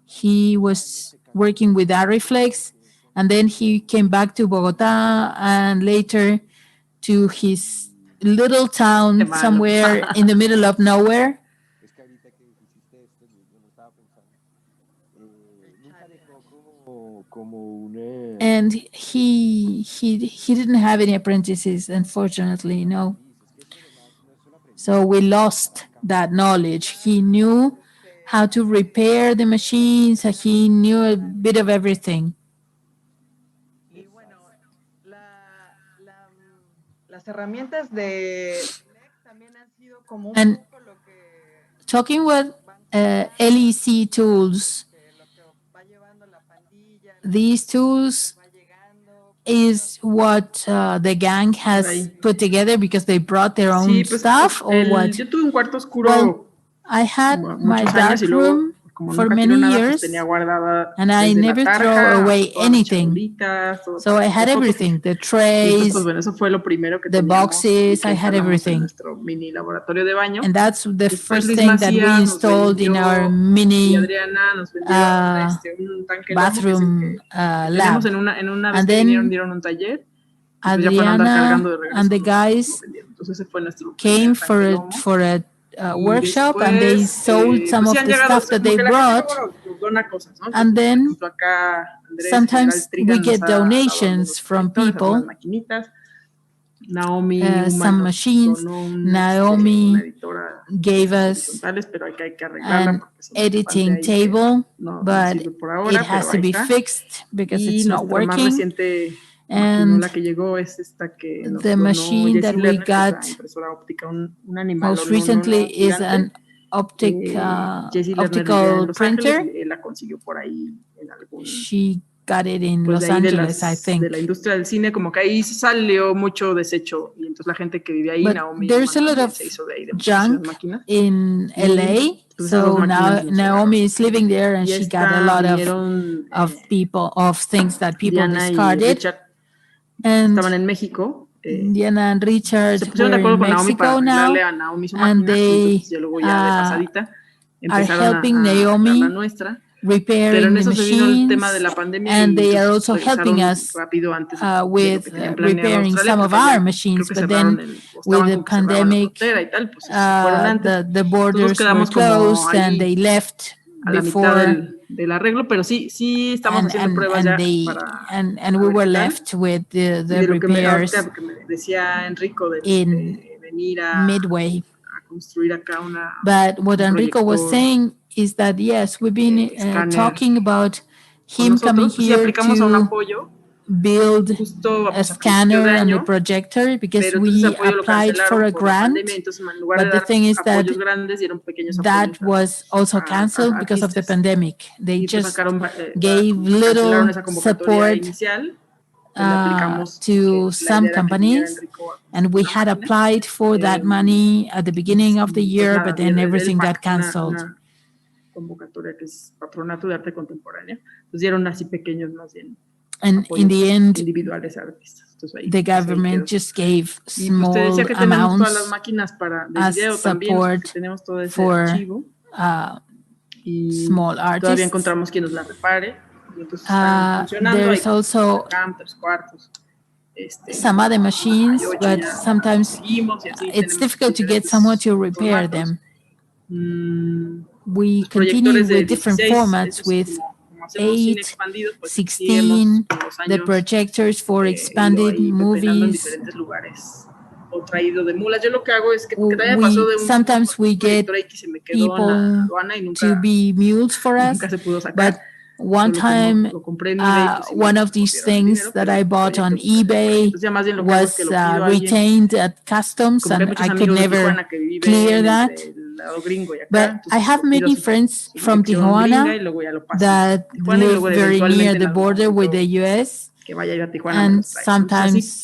He was working with Ariflex, and then he came back to Bogota and later to his little town somewhere in the middle of nowhere. And he didn't have any apprentices, unfortunately, no. So we lost that knowledge. He knew how to repair the machines. He knew a bit of everything. Y bueno, las herramientas de LEC también han sido como un And poco lo que talking with LEC tools, lo que va llevando la pandilla, these tools va llegando. is what the gang has put together because they brought their own stuff, or what? Yo tuve un cuarto oscuro. Well, I had my dark room for many years, and I never throw away anything. So I had everything, the trays, the boxes, I had everything. And that's the first thing that we installed in our mini bathroom lab. And then Adriana and the guys came for a workshop, and they sold some of the stuff that they brought. And then sometimes we get donations from people, some machines. Naomi gave us an editing table, but it has to be fixed because it's not working. And the machine that we got most recently is an optical printer. She got it in Los Angeles, I think. De la industria del cine, como que ahí salió mucho desecho, y entonces la gente que vive ahí, But Naomi, there's a lot of junk in LA, so now Naomi is living there, and she got a lot of people, of things that people discarded. And estaban en México. Diana and Richard were in Mexico now, and they are helping Naomi repairing the machines, and they are also helping us with repairing some of our machines. But then with the pandemic, the borders were closed, and they left before. Del arreglo, pero sí estamos haciendo pruebas ya and we were left with the repairs in Midway. But what Enrico was saying is that, yes, we've been talking about him coming here to build a scanner and a projector because we applied for a grant, but the thing is that that was also canceled because of the pandemic. They just gave little support to some companies, and we had applied for that money at the beginning of the year, but then everything got canceled. And in the end, the government just gave small amounts as support for small artists. There's also some other machines, but sometimes it's difficult to get someone to repair them. We continue with different formats with 8, 16, the projectors for expanded movies. Sometimes we get people to be mules for us, but One time, lo compré en eBay, pues, one of these things that I bought on eBay was retained at customs, and I could never clear that. But I have many friends from Tijuana that live very near the border with the U.S., and sometimes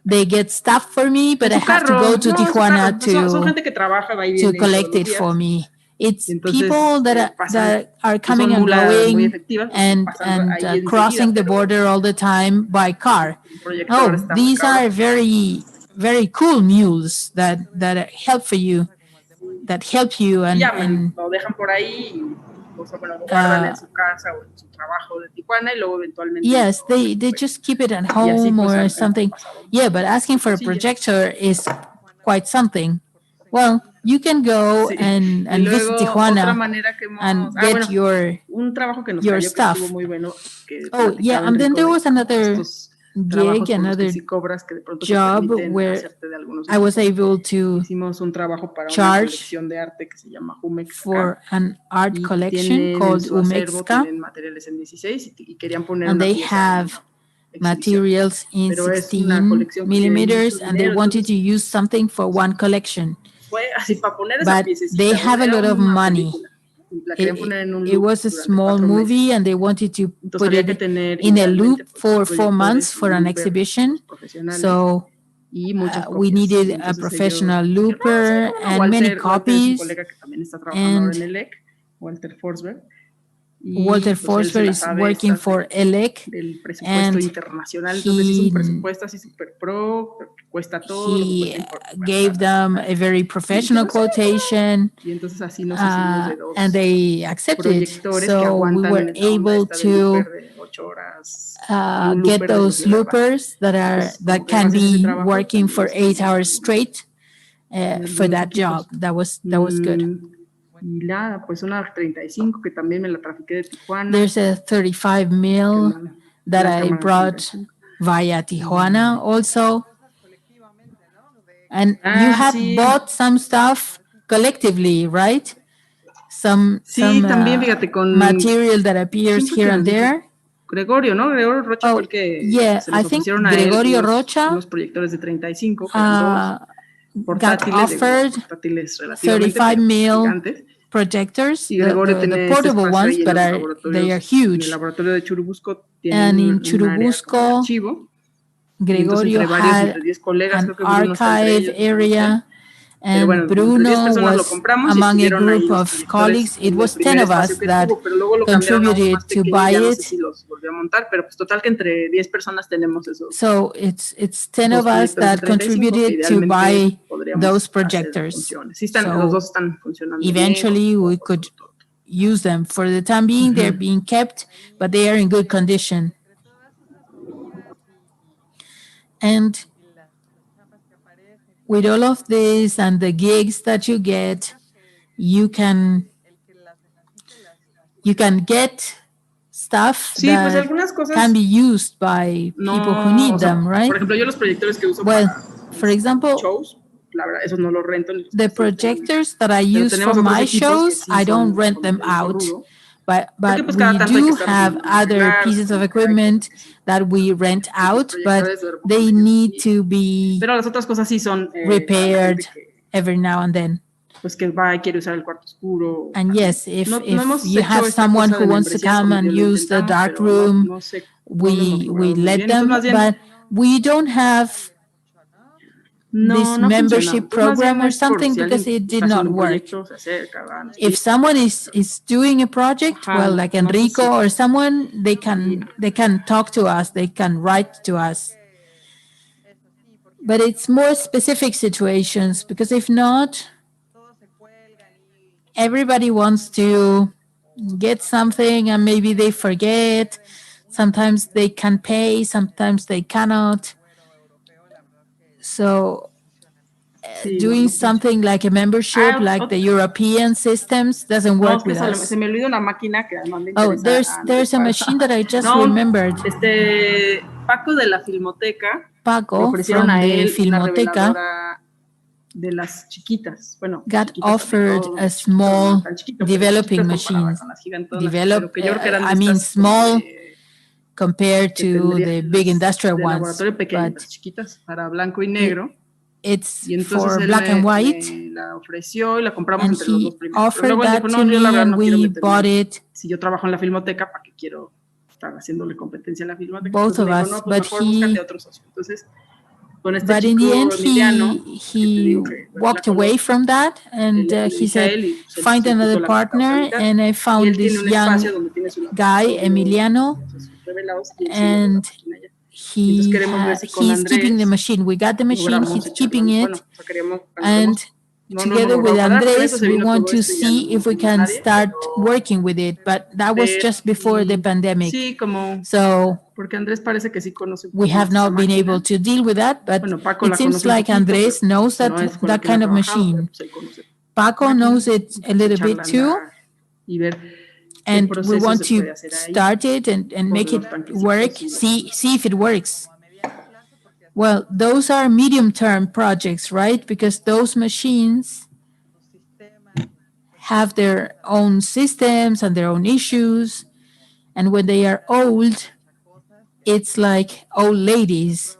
they get stuff for me, but I have to go to Tijuana to collect it for me. It's people that are coming and going and crossing the border all the time by car. Oh, these are very, very cool mules that help for you, that help you, and lo dejan por ahí, o sea, bueno, lo guardan en su casa o en su trabajo de Tijuana y luego eventualmente. Yes, they just keep it at home or something. Yeah, but asking for a projector is quite something. Well, you can go and visit Tijuana and get your stuff. Oh, yeah, and then there was another gig, another job where I was able to charge for an art collection called Umexca, and they have materials in 16 millimeters, and they wanted to use something for one collection. But they have a lot of money. It was a small movie, and they wanted to put it in a loop for 4 months for an exhibition. So we needed a professional looper and many copies. And Walter Forsberg is working for ELEC, and he gave them a very professional quotation, and they accepted. So we were able to get those loopers that can be working for 8 hours straight for that job. That was good. Y nada, pues una 35 que también me la trafiqué de Tijuana. There's a 35 mil that I brought via Tijuana also. And you have bought some stuff collectively, right? Some también, fíjate, con material that appears here and there. Gregorio, ¿no? Gregorio Rocha fue el que se los ofrecieron a él Rocha unos proyectores de 35 got offered 35 mil projectors, the portable ones, but they are huge. And in Churubusco, Gregorio had an archive area, and Bruno was among a group of colleagues. It was 10 of us that contributed to buy it. So it's 10 of us that contributed to buy those projectors. So eventually we could use them. For the time being, they're being kept, but they are in good condition. And with all of this and the gigs that you get, you can get stuff that can be used by people who need them, right? Well, for example, the projectors that I use for my shows, I don't rent them out. But we do have other pieces of equipment that we rent out, but they need to be repaired every now and then. And yes, if you have someone who wants to come and use the dark room, we let them, but we don't have this membership program or something because it did not work. If someone is doing a project, well, like Enrico or someone, they can talk to us, they can write to us. But it's more specific situations, because if not, everybody wants to get something and maybe they forget. Sometimes they can pay, sometimes they cannot. So doing something like a membership, like the European systems, doesn't work with us. Oh, there's a machine that I just remembered. Paco de la Filmoteca. Paco from the Filmoteca de las chiquitas. Bueno, got chiquitas porque offered todos a los chiquitos no small eran tan chiquitos, pero developing chiquitas comparada machine. con las gigantonas. Pero que yo creo que eran de I mean, estas como small de, compared que to tendría the big las industrial de ones, laboratorio pequeñas, but las chiquitas, para blanco y negro. it's Y entonces for él black and white. me la ofreció y la compramos And entre los he dos primero. Pero offered luego él that dijo, to no, yo la me verdad and no quiero we meterme. bought it, Si yo trabajo en la filmoteca, ¿para qué quiero estar haciéndole competencia a la filmoteca? both Entonces of me dijo, us. no, pues But mejor búscate otro socio. Entonces, con este in the end, chico Emiliano, que te he digo que bueno, walked away from that, and le he dije a said, él y pues, él find se another puso la partner. causalidad. And I Y found él tiene this un young espacio donde tiene su guy, laboratorio, Emiliano, sus revelados, y él sí lleva la and máquina allá. Entonces queremos ver si con he's keeping the Andrés machine. We got the machine, logramos he's echarla. keeping Bueno, it, o sea, queríamos, and no lo hemos together with logrado cuadrar, porque en eso Andres, se we vino want todo to esto y ya no see if we fuimos can nadie, start working with it. But that was just before the pandemic. Sí, como, so porque Andrés parece que sí conoce un we poco have esa not been máquina. able to deal with that, but Bueno, Paco it la seems conoce un like poquito, Andres pero knows no es con la that que él ha kind of trabajado, pero machine. pues él conoce Paco máquina, knows it a little echarla bit a too, andar y ver qué and we proceso want se puede to hacer ahí start it and por make it los tanquecitos work, y see if it works. Well, those are medium-term projects, right? Because those machines have their own systems and their own issues. And when they are old, it's like old ladies.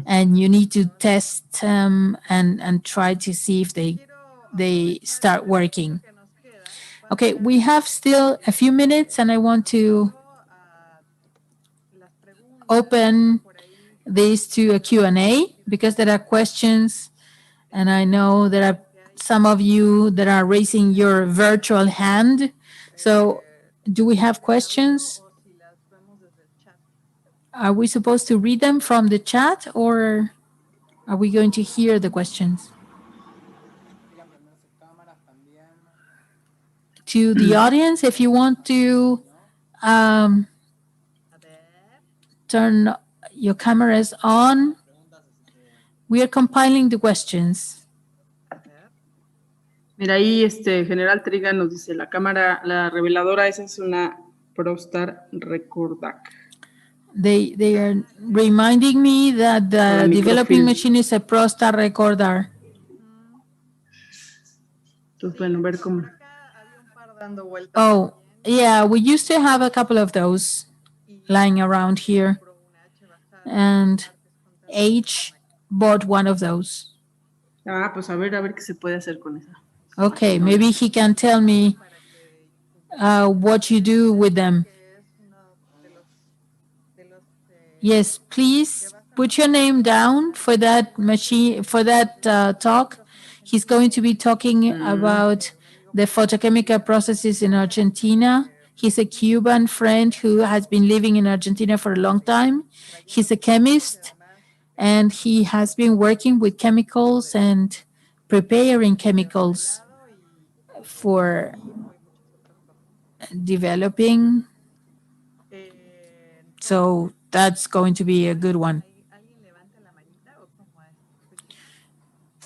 And you need to test them and try to see if they start working. Okay, we have still a few minutes, and I want to open this to a Q&A because there are questions, and I know there are some of you that are raising your virtual hand. So do we have questions? Are we supposed to read them from the chat, or are we going to hear the questions? To the audience, if you want to turn your cameras on, we are compiling the questions. Mira, ahí General Triga nos dice, la cámara, la reveladora, esa es una ProStar Recordac. They are reminding me that the developing machine is a ProStar recorder. Entonces, bueno, ver cómo. Oh, yeah, we used to have a couple of those lying around here. And H bought one of those. Ah, pues a ver qué se puede hacer con esa. Okay, maybe he can tell me what you do with them. Yes, please put your name down for that machine, for that talk. He's going to be talking about the photochemical processes in Argentina. He's a Cuban friend who has been living in Argentina for a long time. He's a chemist, and he has been working with chemicals and preparing chemicals for developing. So that's going to be a good one.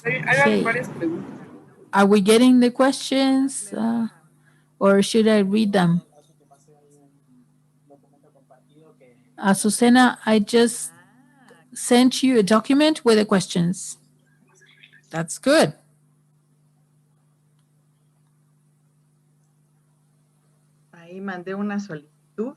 Okay. Are we getting the questions or should I read them? Azucena, I just sent you a document with the questions. That's good. Ahí mandé una solicitud.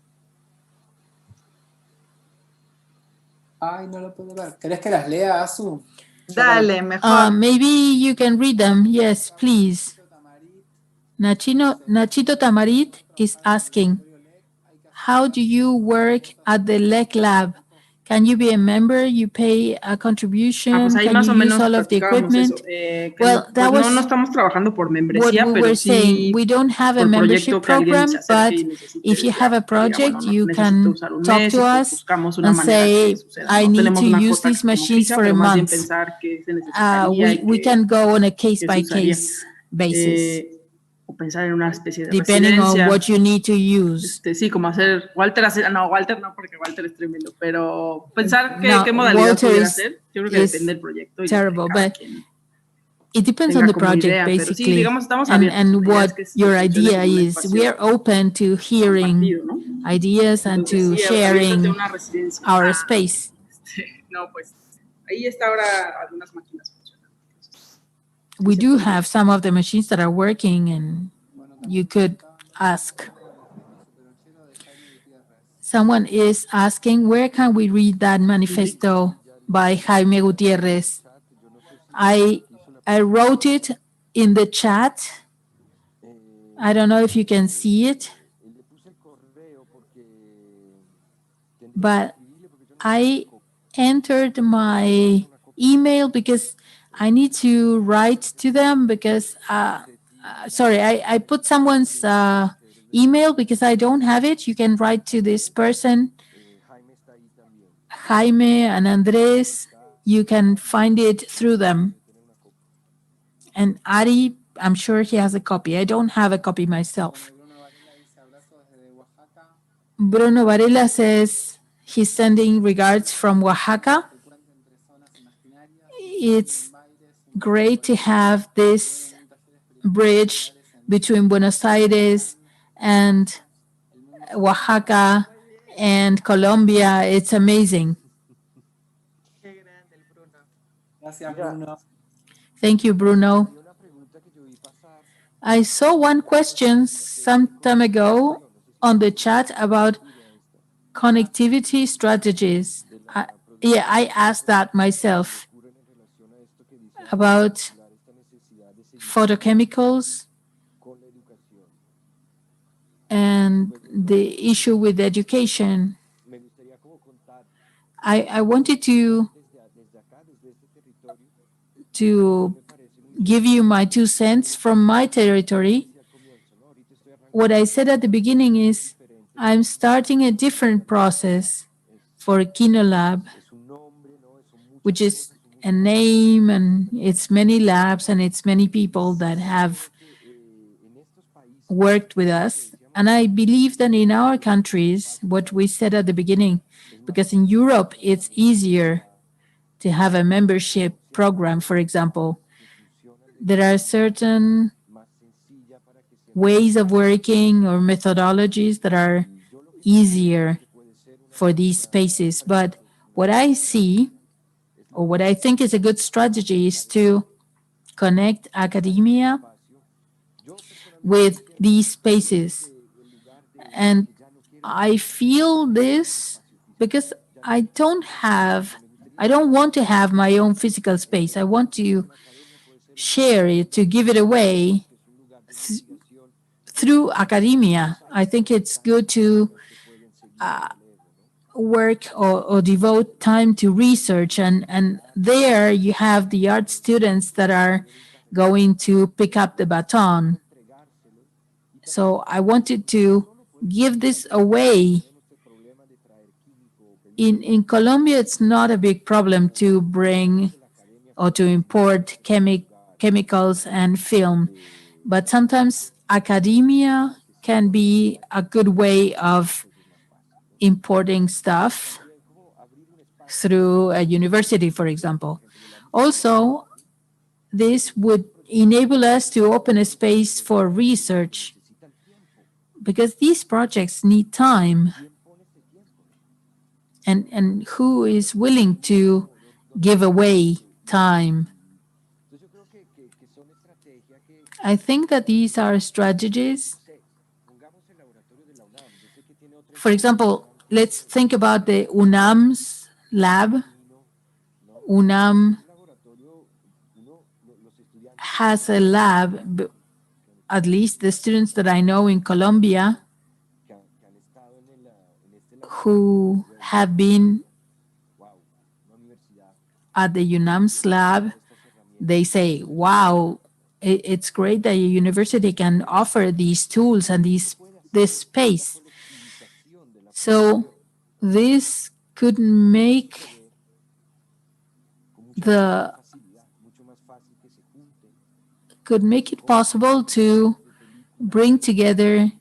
Ay, no lo puedo ver. ¿Querés que las lea, Azu? Dale, mejor. Maybe you can read them. Yes, please. Nachito Tamarit is asking, how do you work at the LEC lab? Can you be a member? You pay a contribution? Pues ahí Can más you o menos use all of the equipment? Well, that was no estamos trabajando por membresía, what we pero were sí saying. We don't have a membership program, but if you have a project, you can talk to us and say, I need to use these machines for a month. We can go on a case-by-case basis. O pensar en una especie de depending residencia. On what you need to use. Sí, como hacer Walter no, porque Walter es tremendo, pero pensar qué modalidad Walter pudiera hacer, yo creo que depende del proyecto. Terrible, but it depends on the project, basically, sí, digamos, and what your idea is. We are open to hearing ideas and to sharing our space. No, pues ahí está ahora algunas máquinas funcionando. we do have some of the machines that are working, and Bueno, you también nos could acaban de mandar un ask. correo del manifiesto peronchero de Jaime Gutiérrez. Someone is asking, where can we read that manifesto by Jaime Gutierrez? I I wrote it in the chat. I don't know if you can see it, but I entered my email because I need to write to them because, sorry, I put someone's email because I don't have it. You can write to this person, Jaime and Andres. You can find it through them. And Ari, I'm sure he has a copy. I don't have a copy myself. Bueno, Bruno Varela dice abrazo desde Oaxaca. Bruno Varela says he's sending regards from Oaxaca. Puente entre zonas imaginarias, It's great to have this bridge between Buenos Aires and Oaxaca and Colombia. It's amazing. Qué grande el Bruno. Gracias, Bruno. Thank you, Bruno. I saw one question some time ago on the chat about connectivity strategies. I asked that myself about photochemicals and the issue with education. I wanted to give you my 2 cents from my territory. What I said at the beginning is I'm starting a different process for KinoLab, which is a name, and it's many labs and it's many people that have worked with us. And I believe that in our countries, what we said at the beginning, because in Europe it's easier to have a membership program, for example, there are certain ways of working or methodologies that are easier for these spaces. But what I see, or what I think is a good strategy, is to connect academia with these spaces. And I feel this because I don't want to have my own physical space. I want to share it, to give it away through academia. I think it's good to work or devote time to research, and there you have the art students that are going to pick up the baton. So I wanted to give this away. In Colombia, it's not a big problem to bring or to import chemicals and film, but sometimes academia can be a good way of importing stuff through a university, for example. Also, this would enable us to open a space for research because these projects need time. And who is willing to give away time? I think that these are strategies. For example, let's think about the UNAM's lab. UNAM has a lab, at least the students that I know in Colombia who have been at the UNAM's lab, they say, wow, it's great that a university can offer these tools and this space. So this could make it possible to bring together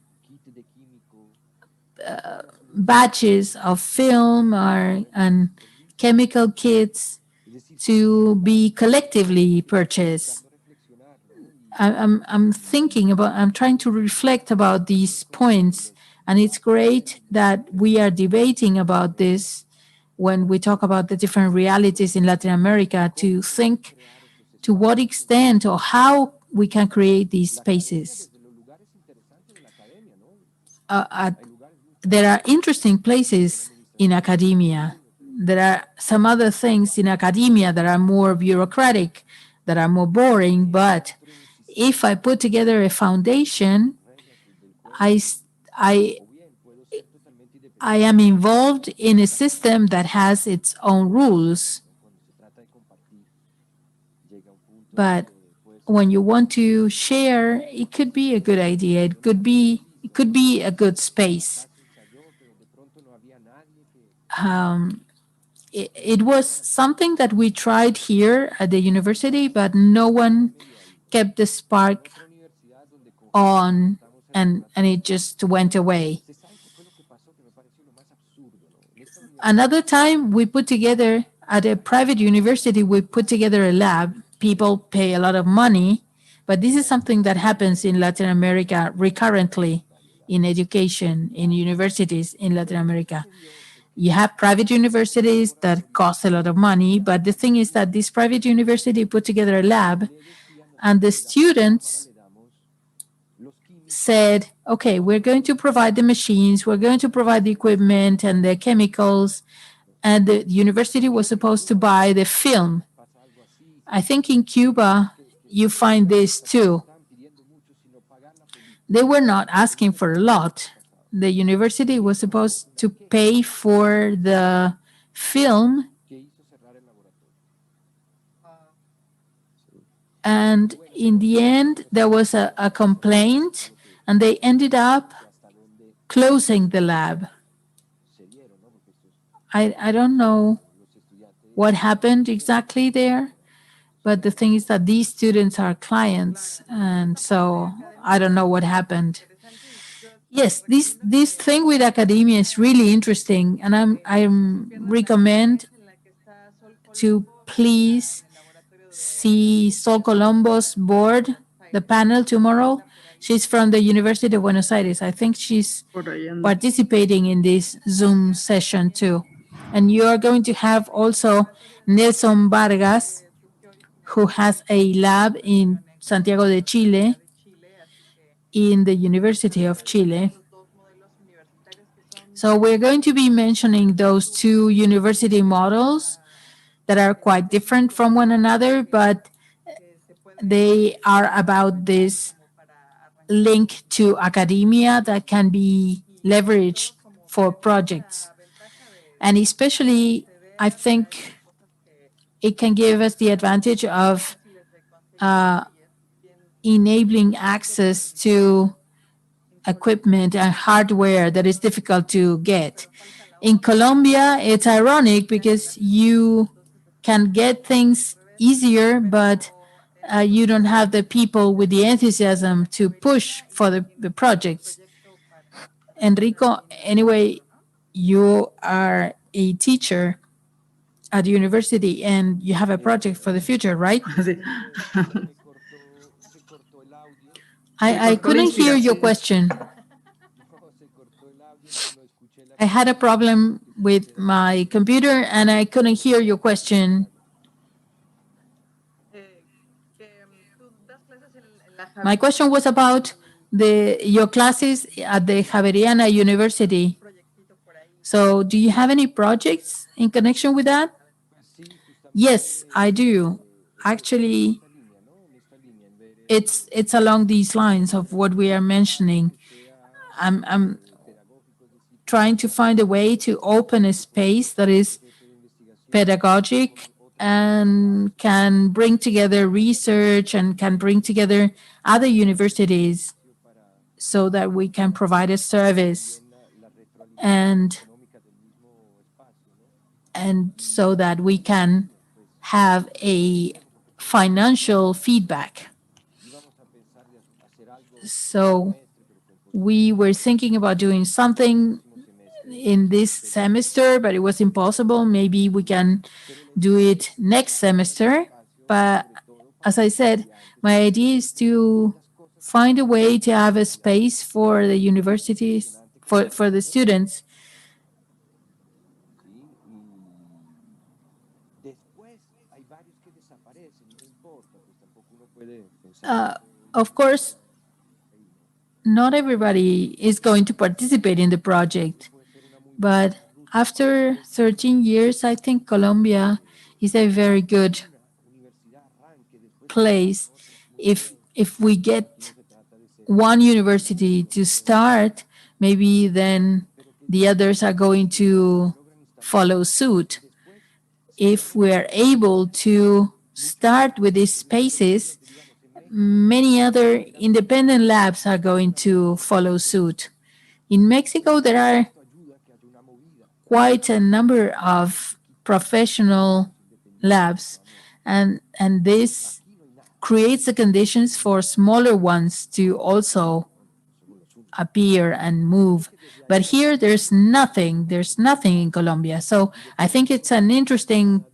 batches of film and chemical kits to be collectively purchased. I'm trying to reflect about these points, and it's great that we are debating about this when we talk about the different realities in Latin America, to think to what extent or how we can create these spaces. At there are interesting places in academia. There are some other things in academia that are more bureaucratic, that are more boring. But if I put together a foundation, I, I, I am involved in a system that has its own rules. But when you want to share, it could be a good idea. It could be a good space. Um, it was something that we tried here at the university, but no one kept the spark on, and it just went away. Another time we put together at a private university, we put together a lab. People pay a lot of money, but this is something that happens in Latin America recurrently in education, in universities in Latin America. You have private universities that cost a lot of money, but the thing is that this private university put together a lab, and the students said, okay, we're going to provide the machines, we're going to provide the equipment and the chemicals, and the university was supposed to buy the film. I think in Cuba, you find this too. They were not asking for a lot. The university was supposed to pay for the film, and in the end, there was a complaint, and they ended up closing the lab. I don't know what happened exactly there, but the thing is that these students are clients, and so I don't know what happened. Yes, this thing with academia is really interesting, and I'm recommend to please see Sol Colombo's board, the panel tomorrow. She's from the University of Buenos Aires. I think she's Por ahí anda. participating in this Zoom session too. And you are going to have also Nelson Vargas, who has a lab in Santiago de Chile, in the University of Chile. So we're going to be mentioning those two university models that are quite different from one another, but they are about this link to academia that can be leveraged for projects. And especially, I think it can give us the advantage of uh, enabling access to equipment and hardware that is difficult to get. In Colombia, it's ironic because you can get things easier, but you don't have the people with the enthusiasm to push for the projects. Enrico, anyway, you are a teacher at the university and you have a project for the future, right? Sí. I cortó la couldn't hear your inspiración. question. I had a problem with my computer and I couldn't hear your question. My question was about your classes at the Javeriana University. So, do you have any projects in connection with that? Yes, I do. Actually, it's along these lines of what we are mentioning. I'm trying to find a way to open a space that is pedagogic and can bring together research and can bring together other universities so that we can provide a service and so that we can have a financial feedback. So we were thinking about doing something in this semester, but it was impossible. Maybe we can do it next semester. But as I said, my idea is to find a way to have a space for the universities, for the students. Of course, not everybody is going to participate in the project, but after 13 years, I think Colombia is a very good place. If we get one university to start, maybe then the others are going to follow suit. If we're able to start with these spaces, many other independent labs are going to follow suit. In Mexico, there are quite a number of professional labs, and this creates the conditions for smaller ones to also appear and move. But here, there's nothing in Colombia. So I think it's an interesting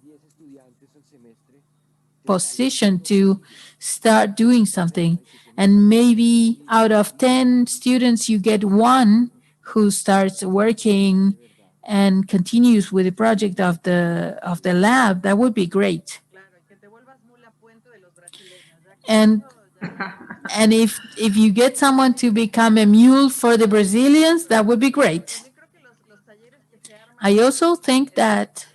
position to start doing something. And maybe out of 10 students, you get one who starts working and continues with the project of the lab. That would be great. And and if you get someone to become a mule for the Brazilians, that would be great. I also think that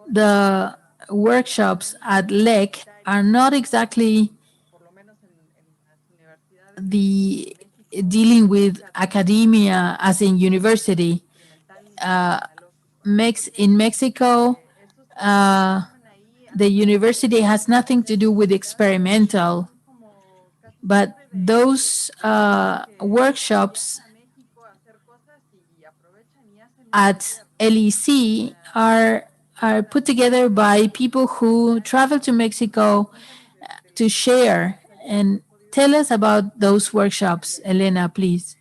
the workshops at LEC are not exactly the dealing with academia as in university. In Mexico, the university has nothing to do with experimental, but those workshops at LEC are put together by people who travel to Mexico to share. And tell us about those workshops, Elena, please.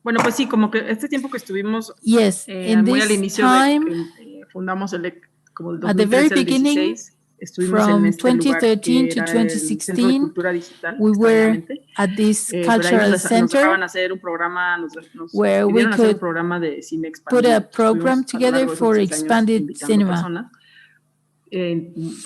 Bueno, pues sí, como que este tiempo que estuvimos Yes, in muy al this inicio time, de que fundamos el como del at the very 2013 al beginning, 16, estuvimos en from este lugar 2013 que to era el Centro de 2016, Cultura Digital, we were extrañamente. at this Pero ahí cultural nos center dejaban hacer un programa, nos where we pidieron hacer un could programa de cine put expandido. a program Estuvimos a lo together largo de esos for 16 años expanded invitando cinema. personas.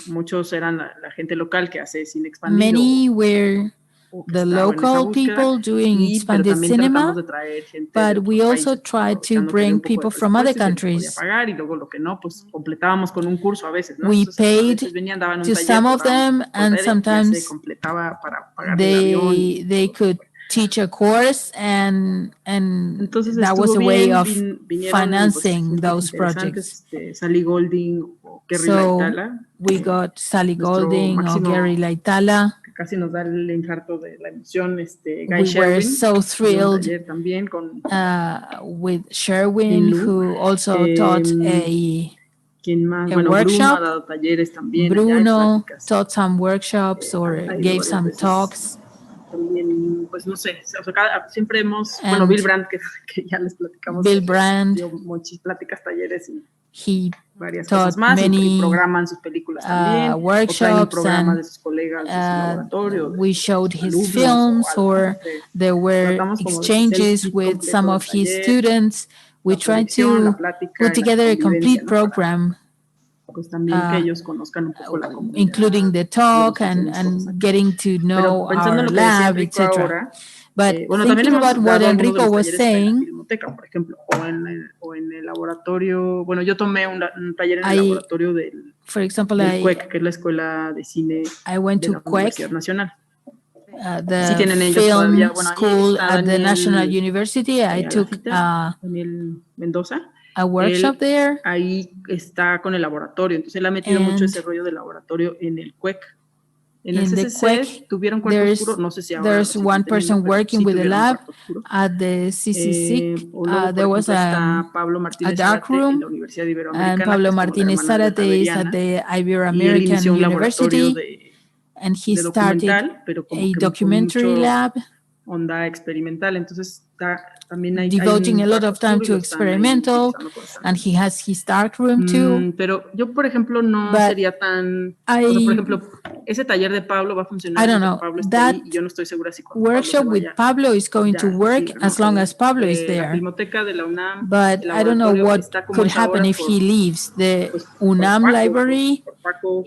Muchos eran la gente local que hace cine expandido. Many were O que the estaba en esa local búsqueda, people doing pero expanded también tratamos cinema, de traer gente de but we otros also países, tried to aprovechando que había bring un poco de people from other presupuesto y se les podía countries. pagar, y luego lo que no, pues completábamos con un curso a veces, ¿no? We Entonces, a paid veces venían, daban un to taller, some of cobrábamos them, por and taller, y ya se sometimes completaba para pagarle el avión. they could teach a course, and Entonces that was estuvo a way bien, of vinieron pues, financing gentes those projects. interesantes, Sally Golding o Kerry So Laitala. we got Sally Nuestro Golding or máximo, Gary Laitala. que casi nos da el infarto de la emoción, Guy We were Sherwin, so dio un thrilled taller también con with Sherwin, Lu. who also taught ¿Quién más? a Bueno, Bruno ha workshop. dado talleres también allá y Bruno pláticas. taught some workshops or Ha ido gave varias some veces. talks. También, pues no sé, o sea, siempre hemos, And bueno, Bill Brandt, que ya les platicamos, Bill Brandt, dio muchas pláticas, talleres y he varias cosas taught más, y many programan sus películas también, o traen un workshops, programa and de sus colegas de su laboratorio, we showed sus his alumnos films, o algo. or Entonces, there were tratamos como de hacer el exchanges kit with completo some del of his taller, students. We la tried proyección, la to plática put y la together a convivencia, complete ¿no? Para, program, pues también que ellos conozcan un poco la comunidad, including the talk and getting to know Pero pensando en our lo que decía lab, Enrico etc. ahora, But bueno, también thinking hemos about what dado algunos de Enrico los was talleres en la saying, filmoteca, por ejemplo, o en el laboratorio. Bueno, yo tomé un taller en el laboratorio for example, del CUEC, que es la Escuela de Cine I went de to la Universidad CUEC, Nacional. the tienen ellos film todavía, bueno, ahí school está at the Daniel, National University. I took Daniel Mendoza. a workshop there. Ahí está con el laboratorio, entonces él ha metido mucho ese rollo del laboratorio en el CUEC. En el CCC tuvieron cuarto oscuro, no sé si ahora there's one person working with the lab. At the CCC, there was a dark room, and Pablo Martínez Zárate is at the Ibero-American University, and he started a documentary lab. Onda experimental, entonces devoting a lot of time to experimental, and he has his dark room too. Pero yo, por ejemplo, no sería tan... O sea, por ejemplo, ese taller de Pablo va a funcionar mientras Pablo esté ahí, y yo no estoy segura si cuando workshop with Pablo is going to work as long as Pablo is La there. Filmoteca de la UNAM, But I don't know what could happen if he leaves. The UNAM library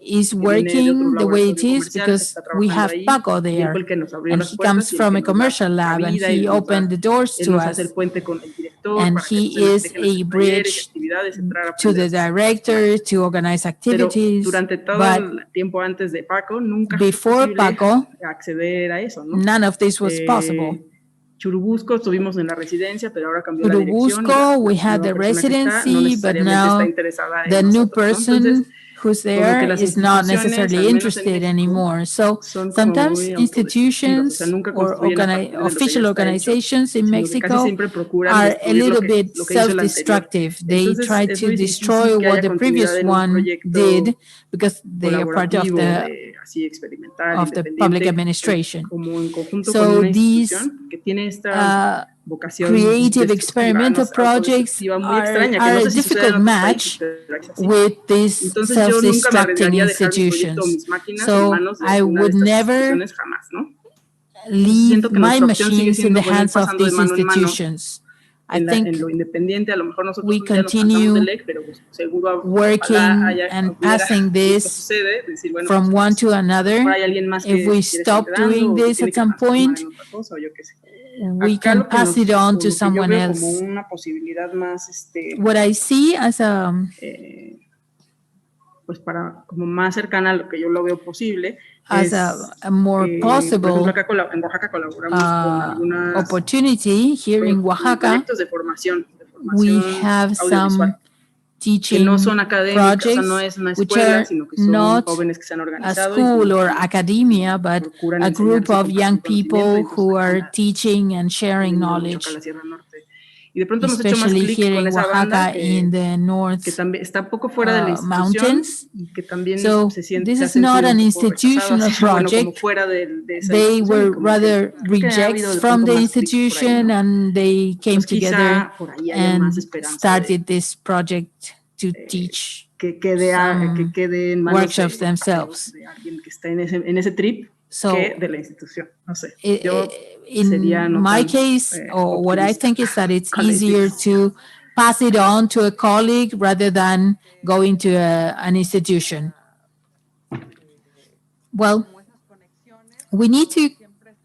is working the way it is because we have Paco there, and he comes from a commercial lab, and he opened the doors to us. And he is a bridge to the director to organize activities. But before Paco, none of this was possible. Churubusco estuvimos en la residencia, pero ahora cambió la dirección. Churubusco, we had the residency, but now the new person who's there is not necessarily interested anymore. So sometimes institutions or official organizations in Mexico are a little bit self-destructive. They try to destroy what the previous one did because they are part of the public administration. So these creative experimental projects are a difficult match with these self-destructing institutions. So I would never leave my machines in the hands of these institutions. I think we continue working and passing this from one to another. If we stop doing this at some point, we can pass it on to someone else. What I see as a pues para como más cercana a lo que yo lo veo posible as a more possible por ejemplo, acá en Oaxaca colaboramos con algunas opportunity here in Oaxaca. Proyectos de formación we have some teaching projects, o sea, no es una which escuela, are sino que son not jóvenes que se han a organizado school or academia, but a group of young people who are teaching and sharing knowledge. Y de pronto especially here in Oaxaca, in the north está poco fuera de la mountains. Y que también so this is not an institutional project. They were rather rejects from the institution, and they came together and started this project to teach some workshops themselves. So de la institución, no sé. In my case, or what I think is that it's easier to pass it on to a colleague rather than going to an institution. Well, we need to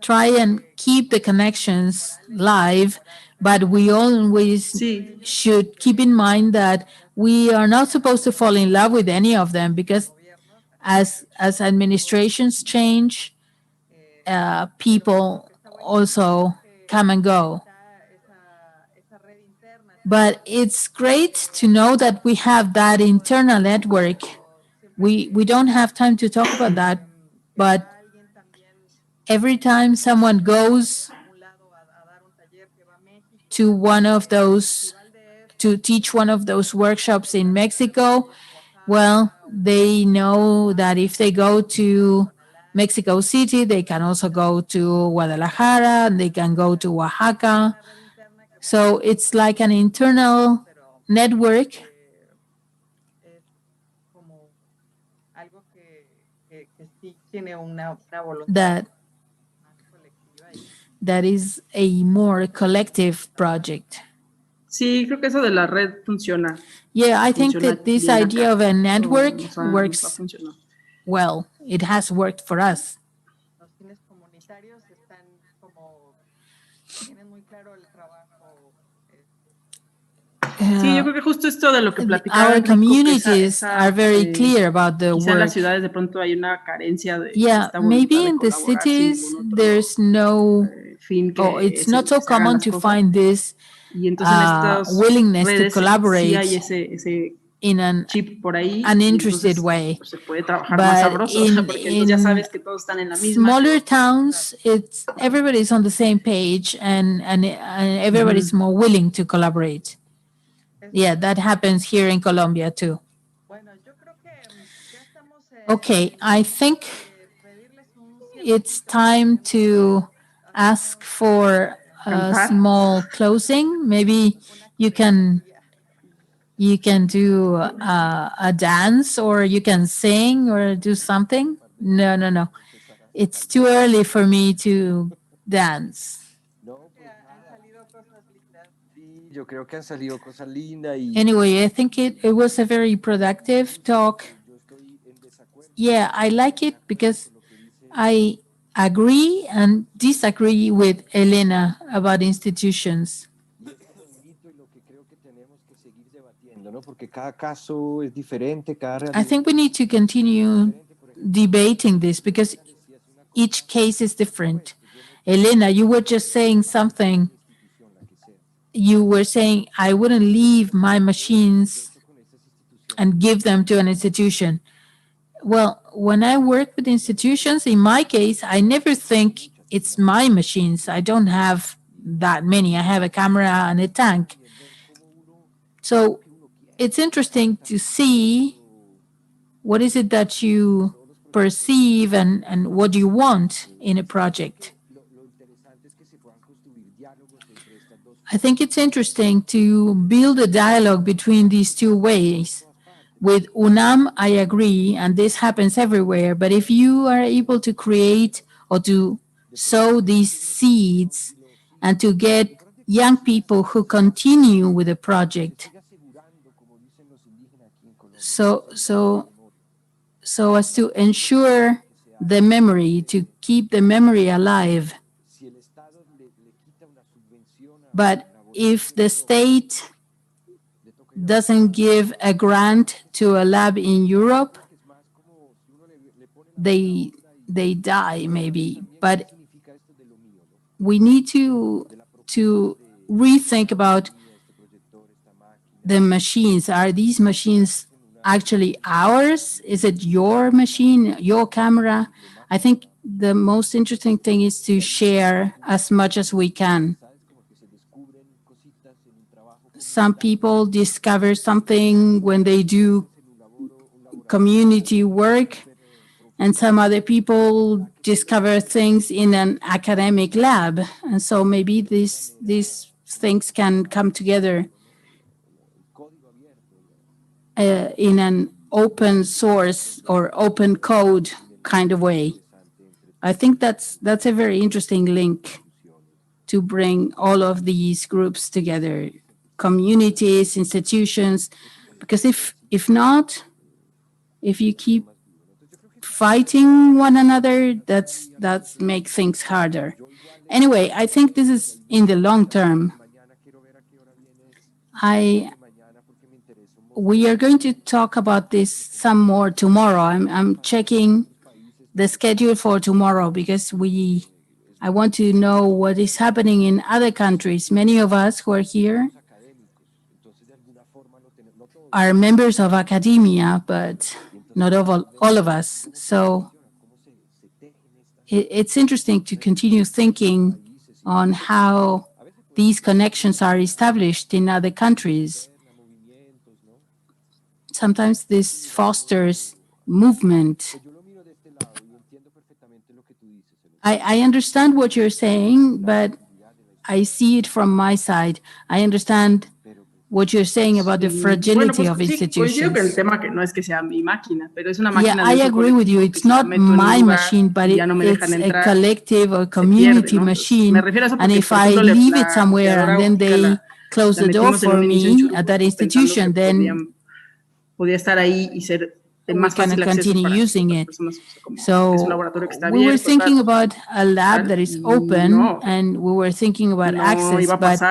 try and keep the connections live, but we always should keep in mind that we are not supposed to fall in love with any of them, because as administrations change, people also come and go. But it's great to know that we have that internal network. We don't have time to talk about that, but every time someone goes to one of those, to teach one of those workshops in Mexico, well, they know that if they go to Mexico City, they can also go to Guadalajara, and they can go to Oaxaca. So it's like an internal network that is a more collective project. Sí, creo que eso de la red funciona. Yeah, I think that this idea of a network works well. It has worked for us. Sí, yo creo que justo esto de lo que our communities are very clear about the work. En las ciudades de pronto hay una carencia de maybe in the cities there's no, it's not so common to find this willingness to collaborate in an uninterested way. But in smaller towns, everybody's on the same page, and everybody's more willing to collaborate. Yeah, that happens here in Colombia too. Okay, I think it's time to ask for a small closing. Maybe you can do a dance, or you can sing or do something. No. It's too early for me to dance. Anyway, I think it was a very productive talk. Yeah, I like it because I agree and disagree with Elena about institutions. I think we need to continue debating this because each case is different. Elena, you were just saying something. You were saying, I wouldn't leave my machines and give them to an institution. Well, when I work with institutions, in my case, I never think it's my machines. I don't have that many. I have a camera and a tank. So it's interesting to see what is it that you perceive and what you want in a project. I think it's interesting to build a dialogue between these two ways. With UNAM, I agree, and this happens everywhere. But if you are able to create or to sow these seeds and to get young people who continue with the project, so as to ensure the memory, to keep the memory alive. But if the state doesn't give a grant to a lab in Europe, they die maybe. But we need to rethink about the machines. Are these machines actually ours? Is it your machine, your camera? I think the most interesting thing is to share as much as we can. Some people discover something when they do community work, and some other people discover things in an academic lab. And so maybe these things can come together in an open source or open code kind of way. I think that's a very interesting link to bring all of these groups together, communities, institutions, because if not, if you keep fighting one another, that's make things harder. Anyway, I think this is in the long term. We are going to talk about this some more tomorrow. I'm checking the schedule for tomorrow because I want to know what is happening in other countries. Many of us who are here are members of academia, but not all of us. So it's interesting to continue thinking on how these connections are established in other countries. Sometimes this fosters movement. I understand what you're saying, but I see it from my side. I understand what you're saying about the fragility of institutions. Yeah, I agree with you. It's not my machine, but it's a collective or community machine. And if I leave it somewhere and then they close the door for me at that institution, then we cannot continue using it. So we were thinking about a lab that is open, and we were thinking about access, but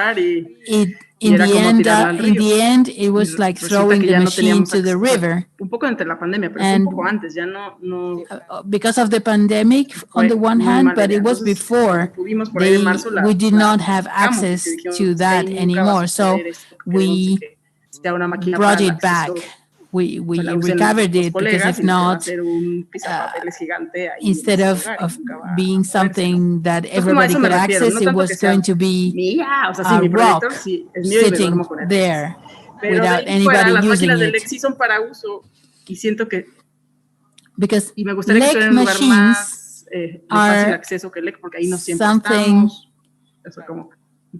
in the end, it was like throwing the machine to the river. And because of the pandemic, on the one hand, but it was before, we did not have access to that anymore. So we brought it back. We recovered it, because if not, instead of being something that everybody could access, it was going to be a rock sitting there without anybody using it. Because LEC machines are something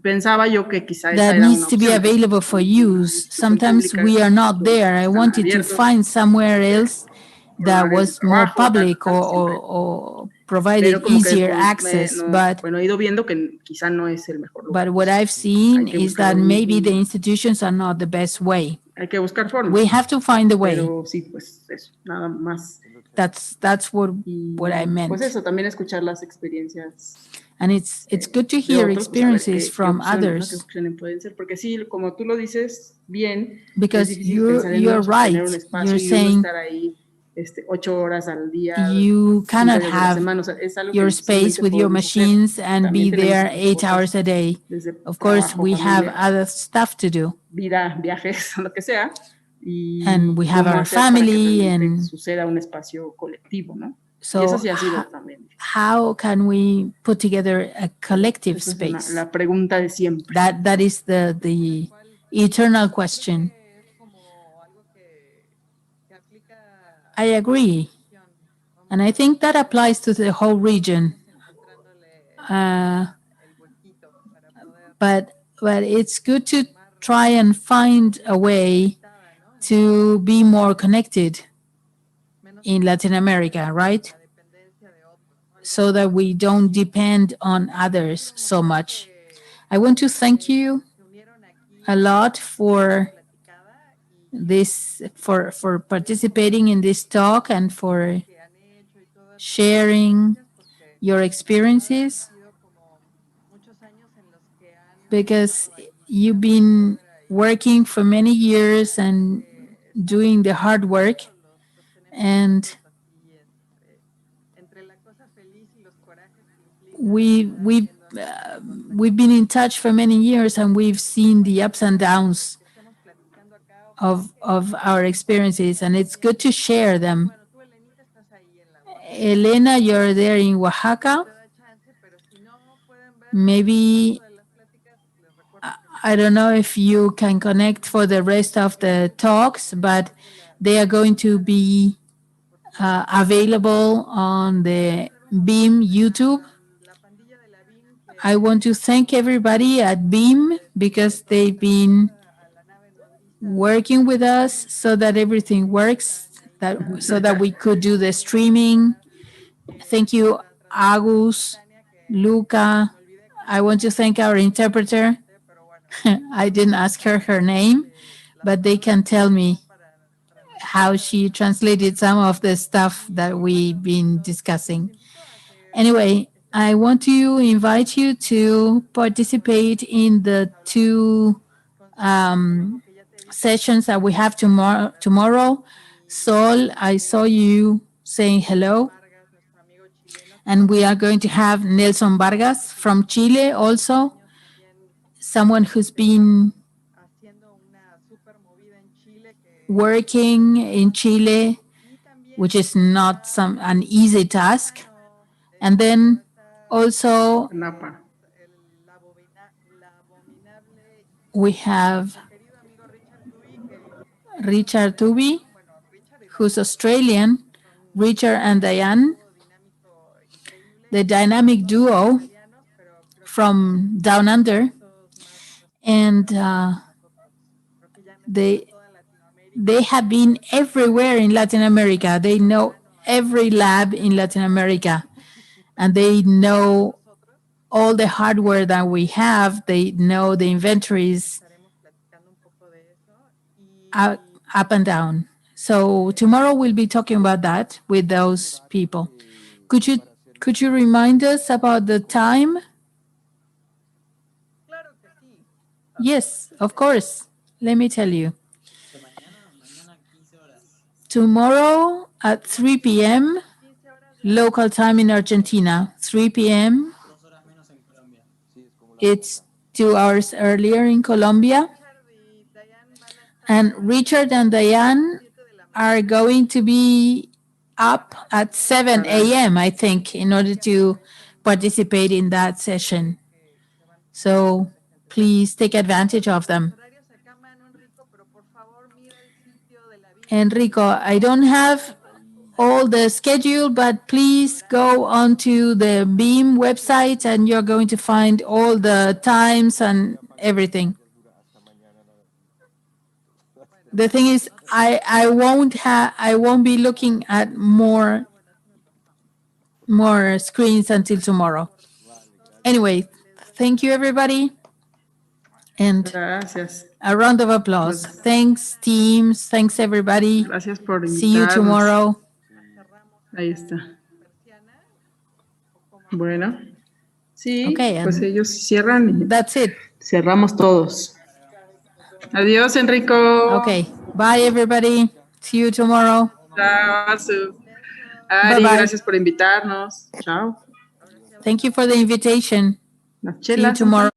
Pensaba yo que quizá esa that era needs una to be opción. available for use. Sometimes we are not there. I wanted to find somewhere else that was more public or provided easier access, but he ido viendo que quizá no es el mejor lugar. but what I've seen is that maybe the institutions are not the best way. Hay que buscar formas. We have to find a way. Pero sí, pues eso, nada más. That's what I meant. Pues eso, también escuchar las experiencias. And it's good to hear experiences from others. Porque sí, como tú lo dices bien, because you're right. You're saying estar ahí 8 horas al día, you cannot días de la have semana, o sea, es algo your que space with your podemos machines and be También tenemos there otras 8 cosas, hours a day. desde Of course, trabajo, we have familia, other stuff to do, vida, viajes, lo que sea, y and we have cómo our hacer para que family, realmente and suceda un espacio colectivo, ¿no? Y so eso sí ha sido también. how can we put together a collective Esa es space? la pregunta de siempre. That is the eternal question. Es como algo que aplica I agree, and I think that applies to the whole region. But it's good to try and find a way to be more connected in Latin America, right? So that we don't depend on others so much. I want to thank you a lot for this, for participating in this talk and for sharing your experiences, because you've been working for many years and doing the hard work, and we've been in touch for many years, and we've seen the ups and downs of our experiences, and it's good to share them. Elena, you're there in Oaxaca. Maybe I don't know if you can connect for the rest of the talks, but they are going to be available on the Beam YouTube. I want to thank everybody at Beam because they've been working with us so that everything works, so that we could do the streaming. Thank you, Agus, Luca. I want to thank our interpreter. I didn't ask her name, but they can tell me how she translated some of the stuff that we've been discussing. Anyway, I want to invite you to participate in the two sessions that we have tomorrow. Sol, I saw you saying hello. And we are going to have Nelson Vargas from Chile also, someone who's been working in Chile, which is not an easy task. And then also we have Richard Tubi, who's Australian, Richard and Diane, the dynamic duo from Down Under. And they have been everywhere in Latin America. They know every lab in Latin America, and they know all the hardware that we have. They know the inventories up and down. So tomorrow we'll be talking about that with those people. Could you remind us about the time? Yes, of course. Let me tell you. Tomorrow at 3 p.m. local time in Argentina, 3 p.m. It's 2 hours earlier in Colombia. And Richard and Diane are going to be up at 7 a.m., I think, in order to participate in that session. So please take advantage of them. Enrico, I don't have all the schedule, but please go onto the Beam website and you're going to find all the times and everything. The thing is, I won't be looking at more screens until tomorrow. Anyway, thank you everybody. And Gracias. a round of applause. Pues, thanks teams, thanks everybody. Gracias por invitarnos. See you tomorrow. Ahí está. Bueno, sí, Okay, pues ellos cierran y that's it. Cerramos todos. Adiós, Enrico. Okay, bye everybody. See you tomorrow. Chao, Azu. Ari, Bye-bye. gracias por invitarnos. Chao. Thank you for the invitation. Las See you chelas. tomorrow.